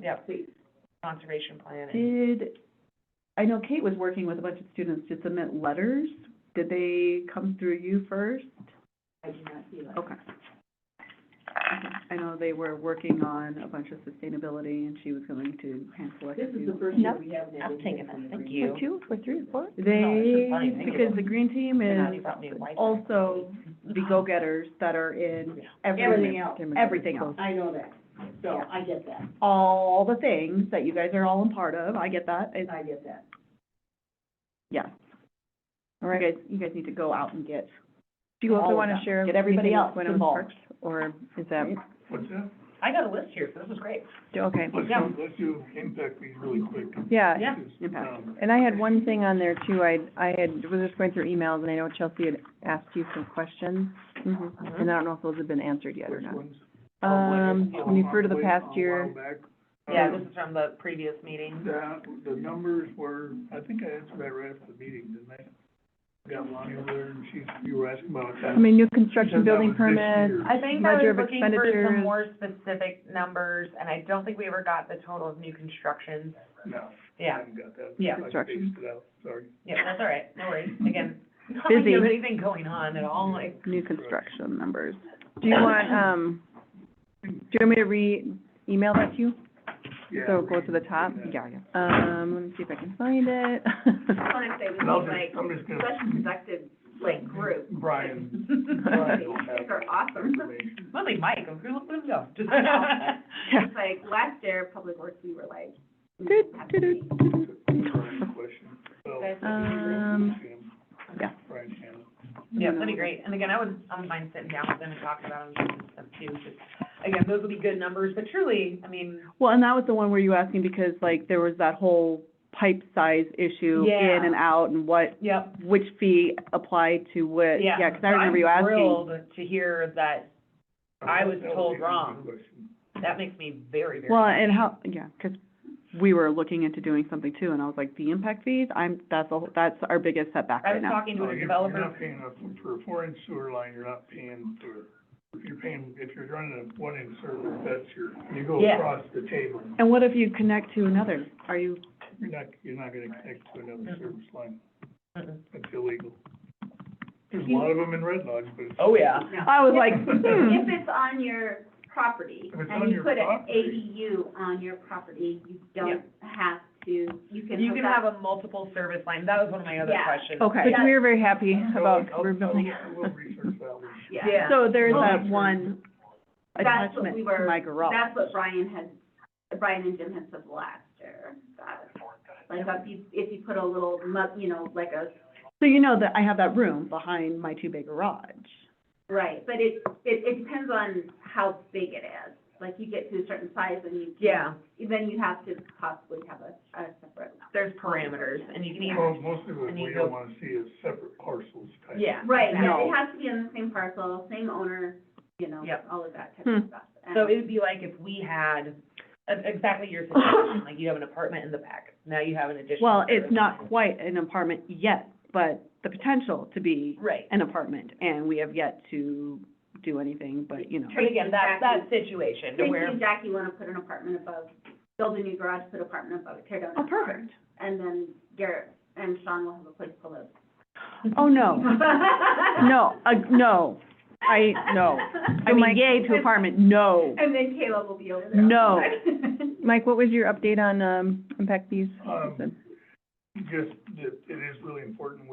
Speaker 4: yeah,
Speaker 3: please.
Speaker 4: conservation plan. And
Speaker 2: Did, I know Kate was working with a bunch of students to submit letters. Did they come through you first?
Speaker 3: I do not see that.
Speaker 2: Okay. I know they were working on a bunch of sustainability, and she was going to hand select a
Speaker 3: This is
Speaker 2: few.
Speaker 3: the first year
Speaker 1: No.
Speaker 3: we haven't had
Speaker 4: I'll
Speaker 3: anything
Speaker 4: take it
Speaker 3: from
Speaker 4: then.
Speaker 3: the
Speaker 4: Thank
Speaker 3: green.
Speaker 4: you.
Speaker 1: For 2, for 3, or 4?
Speaker 4: No, it's
Speaker 2: They,
Speaker 4: just funny. Thank
Speaker 2: because
Speaker 4: you.
Speaker 2: the green team
Speaker 4: And now
Speaker 2: is
Speaker 4: you brought me a white bag.
Speaker 2: also the go-getters that are in
Speaker 3: Everything else.
Speaker 2: everything else.
Speaker 3: I know that, so I get that,
Speaker 2: All the things that you guys are all a part of, I get that. It's,
Speaker 3: I get that.
Speaker 2: yeah.
Speaker 1: All right.
Speaker 2: You guys need to go out and get,
Speaker 1: Do you
Speaker 2: all
Speaker 1: also
Speaker 2: of
Speaker 1: want
Speaker 2: them.
Speaker 1: to share
Speaker 2: Get everybody
Speaker 1: anything
Speaker 2: else
Speaker 1: with Winham
Speaker 2: involved.
Speaker 1: Parks, or is that,
Speaker 5: What's that?
Speaker 4: I got a list here, so this is great.
Speaker 1: okay.
Speaker 5: Let's do impact fees really quick.
Speaker 1: Yeah,
Speaker 4: Yeah.
Speaker 5: Just,
Speaker 2: Impact.
Speaker 1: and I had one thing on there too, was just going through emails, and I know Chelsea had asked you some questions,
Speaker 2: Mm-hmm.
Speaker 1: and I don't know if those have been answered yet or
Speaker 5: Which
Speaker 1: not.
Speaker 5: ones?
Speaker 1: When you refer to the
Speaker 5: Way-
Speaker 1: past
Speaker 5: a
Speaker 1: year,
Speaker 5: while back.
Speaker 4: Yeah, this is from the previous meeting.
Speaker 5: The numbers were, I think I answered that right after the meeting, didn't I? Got Lonnie over there, and you were asking about that.
Speaker 1: I mean, new construction
Speaker 5: Because that
Speaker 1: building
Speaker 5: was this
Speaker 1: permits,
Speaker 5: year.
Speaker 4: I think I
Speaker 1: ledger
Speaker 4: was
Speaker 1: of
Speaker 4: looking for some
Speaker 1: expenditures.
Speaker 4: more specific numbers, and I don't think we ever got the total of new constructions.
Speaker 5: No, I
Speaker 4: Yeah,
Speaker 5: haven't got that.
Speaker 4: Yeah.
Speaker 5: I
Speaker 1: Construction.
Speaker 5: spaced it out, sorry.
Speaker 4: yeah, that's all right, no worries. Again, not
Speaker 1: Busy.
Speaker 4: like you have anything going on at all, like,
Speaker 1: new construction numbers. Do you want, do you want me to email that to you?
Speaker 5: Yeah.
Speaker 1: So go to the top?
Speaker 5: Yeah.
Speaker 1: Let me see if I can find it.
Speaker 6: I wanna say, we
Speaker 5: And I'll
Speaker 6: look
Speaker 5: just-
Speaker 6: like
Speaker 5: I'm just gonna-
Speaker 6: such a productive, like, group.
Speaker 5: Brian.
Speaker 6: You
Speaker 5: Brian will have
Speaker 6: guys are
Speaker 5: that
Speaker 6: awesome.
Speaker 5: information.
Speaker 4: Mostly Mike, who let him go.
Speaker 6: It's like, last year, Public Works, we were like,
Speaker 5: Brian's question. So,
Speaker 6: Guys,
Speaker 1: Yeah.
Speaker 5: Brian Shannon.
Speaker 4: Yeah, that'd be great. And again, I wouldn't mind sitting down with them and talking about them and stuff too. Just, again, those would be good numbers, but truly, I mean,
Speaker 2: well, and that was the one where you were asking because like there was that whole pipe size issue
Speaker 4: Yeah.
Speaker 2: in and out and what,
Speaker 4: yep.
Speaker 2: which fee applied to what.
Speaker 4: Yeah.
Speaker 2: Yeah, 'cause I remember you
Speaker 4: I'm
Speaker 2: asking.
Speaker 4: thrilled to hear that I was
Speaker 5: That would
Speaker 4: told
Speaker 5: be a good
Speaker 4: wrong.
Speaker 5: question.
Speaker 4: That makes me very, very
Speaker 2: Well,
Speaker 4: happy.
Speaker 2: and how, yeah, 'cause we were looking into doing something too, and I was like, the impact fees, that's our biggest setback
Speaker 4: I
Speaker 2: right
Speaker 4: was
Speaker 2: now.
Speaker 4: talking to
Speaker 5: No,
Speaker 4: a
Speaker 5: you're
Speaker 4: developer.
Speaker 5: not paying for a 4-inch sewer line, you're not paying for, if you're running a 1-inch service, that's you go
Speaker 4: Yeah.
Speaker 5: across the table.
Speaker 2: And what if you connect to another? Are you,
Speaker 5: You're not gonna connect to another
Speaker 4: Mhm.
Speaker 5: service line.
Speaker 4: Mm-mm.
Speaker 5: That's illegal. There's a lot of them in Red Lodge, but it's.
Speaker 4: Oh, yeah.
Speaker 6: No.
Speaker 2: I was like,
Speaker 6: If it's on your property,
Speaker 5: If it's on
Speaker 6: and you
Speaker 5: your
Speaker 6: put an
Speaker 5: property.
Speaker 6: ADU on your property, you don't have to, you can
Speaker 4: You
Speaker 6: hook
Speaker 4: can
Speaker 6: up-
Speaker 4: have a multiple service line. That was one of my other
Speaker 6: Yeah.
Speaker 4: questions.
Speaker 2: okay.
Speaker 1: Which we were very happy about
Speaker 5: I'll
Speaker 1: rebuilding.
Speaker 5: I will research that one.
Speaker 4: Yeah.
Speaker 2: So there's
Speaker 6: Well,
Speaker 2: that one
Speaker 6: That's what
Speaker 2: attachment
Speaker 6: we
Speaker 2: to
Speaker 6: were,
Speaker 2: my garage.
Speaker 6: that's what Brian and Jim had said last year, that, like, if you put a little like a,
Speaker 2: So you know that I have that room behind my 2-bay garage.
Speaker 6: right, but it depends on how big it is. Like, you get to a certain size and you.
Speaker 4: Yeah,
Speaker 6: Then you have to possibly have a separate.
Speaker 4: there's parameters, and you can even,
Speaker 5: Well, mostly what
Speaker 4: And you
Speaker 5: we
Speaker 4: go-
Speaker 5: don't wanna see is separate parcels type.
Speaker 4: yeah.
Speaker 6: Right, yeah,
Speaker 2: No.
Speaker 6: it has to be on the same parcel, same owner,
Speaker 4: Yep.
Speaker 6: all of that type of stuff.
Speaker 4: So it would be like if we had, exactly your situation, like you have an apartment in the back, now you have an additional.
Speaker 2: Well, it's
Speaker 4: service
Speaker 2: not
Speaker 4: line.
Speaker 2: quite an apartment yet, but the potential to be
Speaker 4: Right.
Speaker 2: an apartment, and we have yet to do anything, but, you know.
Speaker 4: But again, that situation to
Speaker 6: Tracy
Speaker 4: where,
Speaker 6: and Jackie wanna put an apartment above, build a new garage, put an apartment above, tear down.
Speaker 2: Oh,
Speaker 6: a barn,
Speaker 2: perfect.
Speaker 6: And then Garrett and Sean will have a place to live.
Speaker 2: Oh, no, no, no, no. I mean,
Speaker 1: Mike-
Speaker 2: yay to apartment, no.
Speaker 6: And then Caleb will be over there.
Speaker 2: No.
Speaker 1: Mike, what was your update on, impact fees?
Speaker 5: Just that it is really important,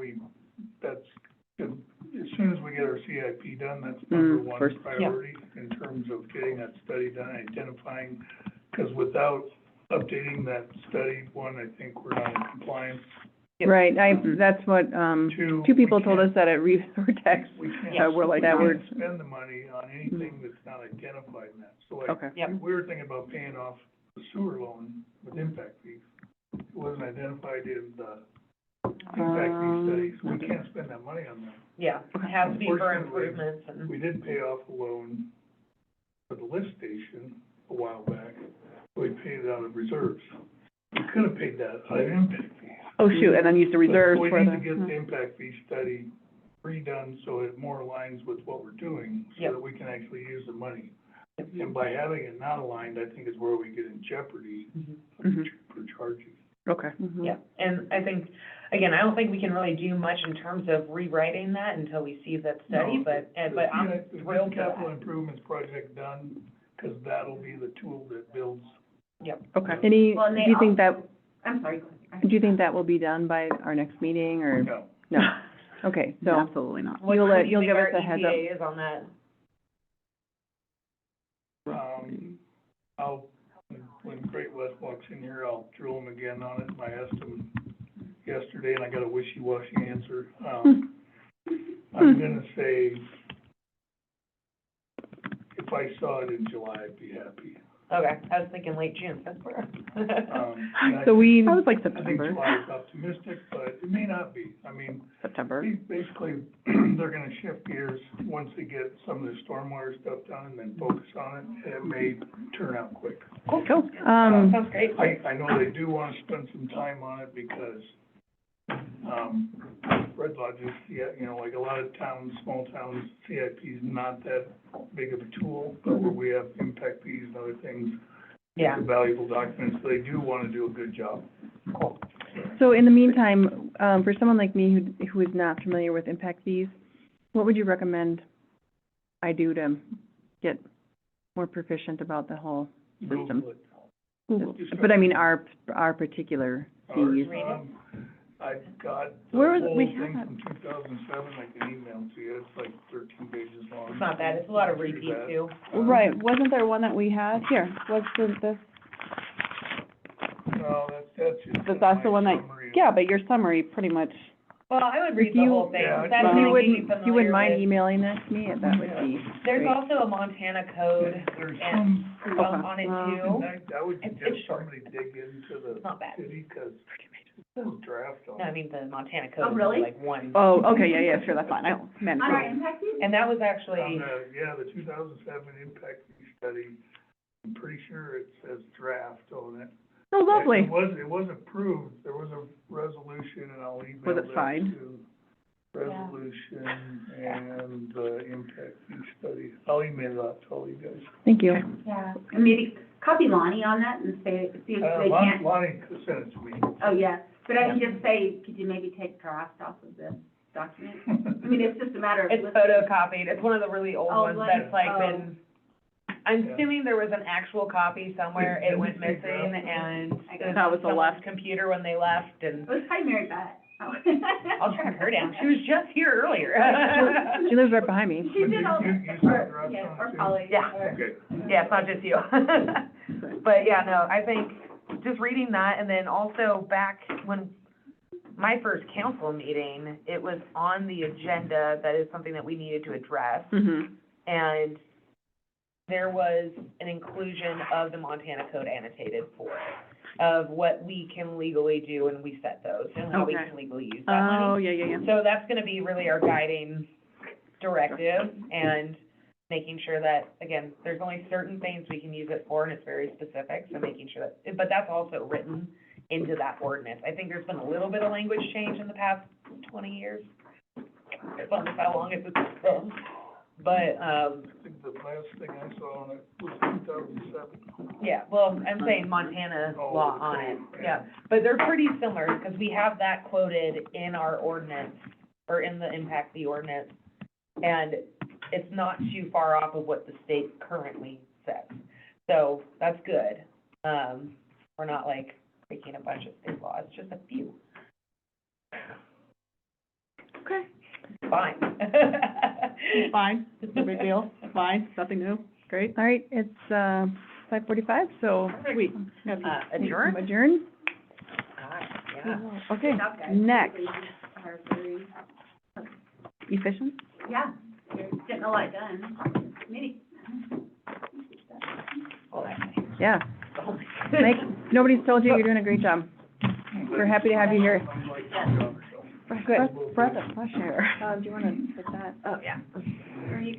Speaker 5: as soon as we get our CIP done, that's number one
Speaker 1: first,
Speaker 5: priority in terms of getting that study done, identifying, because without updating that study, one, I think we're not in compliance.
Speaker 1: Right, that's what, two people told us that at Vertex.
Speaker 5: We can't,
Speaker 4: Yeah,
Speaker 2: we're like,
Speaker 1: that
Speaker 5: we
Speaker 1: we're-
Speaker 5: can't spend the money on anything that's not identified in that. So like,
Speaker 2: Okay.
Speaker 4: Yep.
Speaker 5: we were thinking about paying off the sewer loan with impact fees. It wasn't identified in the impact fee study, so we
Speaker 2: okay.
Speaker 5: can't spend that money on that.
Speaker 4: yeah, it has to be for
Speaker 5: Unfortunately,
Speaker 4: improvements and,
Speaker 5: We did pay off a loan for the lift station a while back, we paid it out of reserves. We could have paid that out of impact fees.
Speaker 2: Oh, shoot, and then use the reserves
Speaker 5: But
Speaker 2: for
Speaker 5: we
Speaker 2: the.
Speaker 5: need to get the impact fee study redone so it more aligns with what we're doing, so
Speaker 4: Yep.
Speaker 5: that we can actually use the money. And by having it not aligned, I think is where we get in jeopardy
Speaker 2: Mhm.
Speaker 5: for charging.
Speaker 2: Okay.
Speaker 4: yeah. And I think, again, I don't think we can really do much in terms of rewriting that until we see that study,
Speaker 5: No,
Speaker 4: but
Speaker 5: the
Speaker 4: I'm
Speaker 5: CIP
Speaker 4: thrilled for
Speaker 5: Capital
Speaker 4: that.
Speaker 5: improvements project done, because that'll be the tool that builds.
Speaker 2: Okay.
Speaker 1: Any,
Speaker 6: Well, and
Speaker 1: do
Speaker 6: they
Speaker 1: you think that,
Speaker 6: I'm sorry, go ahead.
Speaker 1: do you think that will be done by our next meeting, or?
Speaker 5: No.
Speaker 1: No, okay, so,
Speaker 2: Absolutely not.
Speaker 4: What
Speaker 1: You'll
Speaker 4: do
Speaker 1: let-
Speaker 4: you
Speaker 1: you'll
Speaker 4: think
Speaker 1: give
Speaker 4: our
Speaker 1: us a heads up.
Speaker 4: ETA is on that?
Speaker 5: When Great West walks in here, I'll drill him again on it. I asked him yesterday, and I got a wishy-washy answer. I'm gonna say, if I saw it in July, I'd be happy.
Speaker 4: Okay, I was thinking late June, that's where.
Speaker 5: And
Speaker 1: so we,
Speaker 2: I was like
Speaker 5: I think
Speaker 2: September,
Speaker 5: July is optimistic, but it may not be. I mean,
Speaker 2: September.
Speaker 5: basically, they're gonna shift gears once they get some of the stormwater stuff done and then focus on it, and it may turn out quick.
Speaker 1: cool,
Speaker 4: Sounds great.
Speaker 5: I know they do wanna spend some time on it because, Red Lodges, yeah, you know, like a lot of towns, small towns, CIP is not that big of a tool, but where we have impact fees and other things,
Speaker 4: Yeah,
Speaker 5: the valuable documents, they do wanna do a good job.
Speaker 4: cool.
Speaker 1: so in the meantime, for someone like me who is not familiar with impact fees, what would you recommend I do to get more proficient about the whole system?
Speaker 5: Google it.
Speaker 1: But I mean, our particular fees.
Speaker 5: I've got the
Speaker 2: Where was-
Speaker 5: whole
Speaker 2: we
Speaker 5: thing
Speaker 2: had-
Speaker 5: from 2007, I can email to you, it's like 13 pages long.
Speaker 4: It's not bad, it's a lot of
Speaker 5: Through
Speaker 4: repeat
Speaker 5: that.
Speaker 4: too.
Speaker 2: Right, wasn't there one that we had? Here, what's this,
Speaker 5: No, that's just.
Speaker 2: that's the one
Speaker 5: my
Speaker 2: that,
Speaker 5: summary of-
Speaker 2: yeah, but your summary pretty much,
Speaker 4: Well, I would read
Speaker 1: If
Speaker 4: the
Speaker 1: you-
Speaker 4: whole thing,
Speaker 5: Yeah,
Speaker 4: that's
Speaker 1: If
Speaker 4: something
Speaker 1: you
Speaker 4: to get you
Speaker 1: wouldn't, you wouldn't mind
Speaker 4: familiar with.
Speaker 1: emailing that to me, that would be
Speaker 4: There's
Speaker 1: great.
Speaker 4: also a Montana code
Speaker 5: There's
Speaker 4: and,
Speaker 5: some,
Speaker 4: on it too.
Speaker 5: I would
Speaker 4: It's
Speaker 5: suggest
Speaker 4: short.
Speaker 5: somebody dig into
Speaker 4: It's not bad.
Speaker 5: the city, 'cause It says draft on
Speaker 4: No, I
Speaker 5: it.
Speaker 4: mean, the Montana
Speaker 6: Oh,
Speaker 4: code is
Speaker 6: really?
Speaker 4: like one.
Speaker 2: Oh, okay, yeah, sure, that's fine, I meant.
Speaker 6: On our impact fees?
Speaker 4: And that was
Speaker 5: On
Speaker 4: actually,
Speaker 5: the 2007 impact fee study, I'm pretty sure it says draft on it.
Speaker 2: Oh, lovely.
Speaker 5: It was approved, there was a resolution, and I'll email
Speaker 2: Was it
Speaker 5: that
Speaker 2: signed?
Speaker 5: to resolution and the impact fee study. I'll email it out to all you guys.
Speaker 1: Thank you.
Speaker 6: Yeah, and maybe copy Lonnie on that and say, see if they can't,
Speaker 5: Lonnie sent it to me.
Speaker 6: oh, yeah. But I can just say, could you maybe take draft off of this document? I mean, it's just a matter of.
Speaker 4: it's photocopied, it's one of the really old
Speaker 6: Oh,
Speaker 4: ones
Speaker 6: like,
Speaker 4: that's like
Speaker 6: oh.
Speaker 4: been, I'm
Speaker 5: Yeah.
Speaker 4: assuming there was an actual copy somewhere, it
Speaker 5: Didn't
Speaker 4: went
Speaker 5: you say
Speaker 4: missing,
Speaker 5: draft?
Speaker 4: and
Speaker 6: I
Speaker 4: it
Speaker 6: got
Speaker 4: was
Speaker 2: That
Speaker 4: on
Speaker 2: was the
Speaker 4: someone's
Speaker 2: left.
Speaker 4: computer when they left, and
Speaker 6: It was probably Mary Beth. Oh.
Speaker 4: I'll track her down, she was just here earlier.
Speaker 1: She lives right behind me.
Speaker 6: She did all
Speaker 5: You
Speaker 6: this,
Speaker 5: saw
Speaker 6: or,
Speaker 5: draft
Speaker 6: yeah,
Speaker 5: on it
Speaker 6: or
Speaker 5: too?
Speaker 6: Polly.
Speaker 4: Yeah.
Speaker 6: or-
Speaker 5: Okay.
Speaker 4: Yeah, it's not just you. But yeah, no, I think just reading that, and then also back when my first council meeting, it was on the agenda, that is something that we needed to address.
Speaker 2: Mm-hmm.
Speaker 4: And there was an inclusion of the Montana code annotated for it, of what we can legally do, and we set those, and how we
Speaker 2: Okay.
Speaker 4: can legally use that money.
Speaker 2: Oh, yeah.
Speaker 4: So that's gonna be really our guiding directive, and making sure that, again, there's only certain things we can use it for, and it's very specific, so making sure that, but that's also written into that ordinance. I think there's been a little bit of language change in the past 20 years. It's almost how long it's been, but,
Speaker 5: I think the last thing I saw on it was 2007.
Speaker 4: yeah, well, I'm saying Montana
Speaker 5: Oh,
Speaker 4: law
Speaker 5: the
Speaker 4: on
Speaker 5: code,
Speaker 4: it,
Speaker 5: yeah.
Speaker 4: yeah. But they're pretty similar, because we have that quoted in our ordinance, or in the impact fee ordinance, and it's not too far off of what the state currently says. So, that's good. We're not like breaking a bunch of state laws, just a few.
Speaker 2: Okay.
Speaker 4: Fine.
Speaker 2: Fine, no big deal, fine, nothing new, great.
Speaker 1: All right, it's, 5:45, so.
Speaker 2: Sweet.
Speaker 4: Adjourn?
Speaker 1: Adjourn?
Speaker 4: Gosh, yeah.
Speaker 1: Okay,
Speaker 6: Good job, guys.
Speaker 1: next.
Speaker 6: You are very,
Speaker 2: Efficient?
Speaker 6: yeah, you're getting a lot done. Committee.
Speaker 4: Well,
Speaker 1: Yeah. Mike, nobody's told you, you're doing a great job. We're happy to have you here.
Speaker 2: Good. Breath of fresh air.
Speaker 1: Do you wanna put that?
Speaker 2: Oh, yeah.
Speaker 6: Or you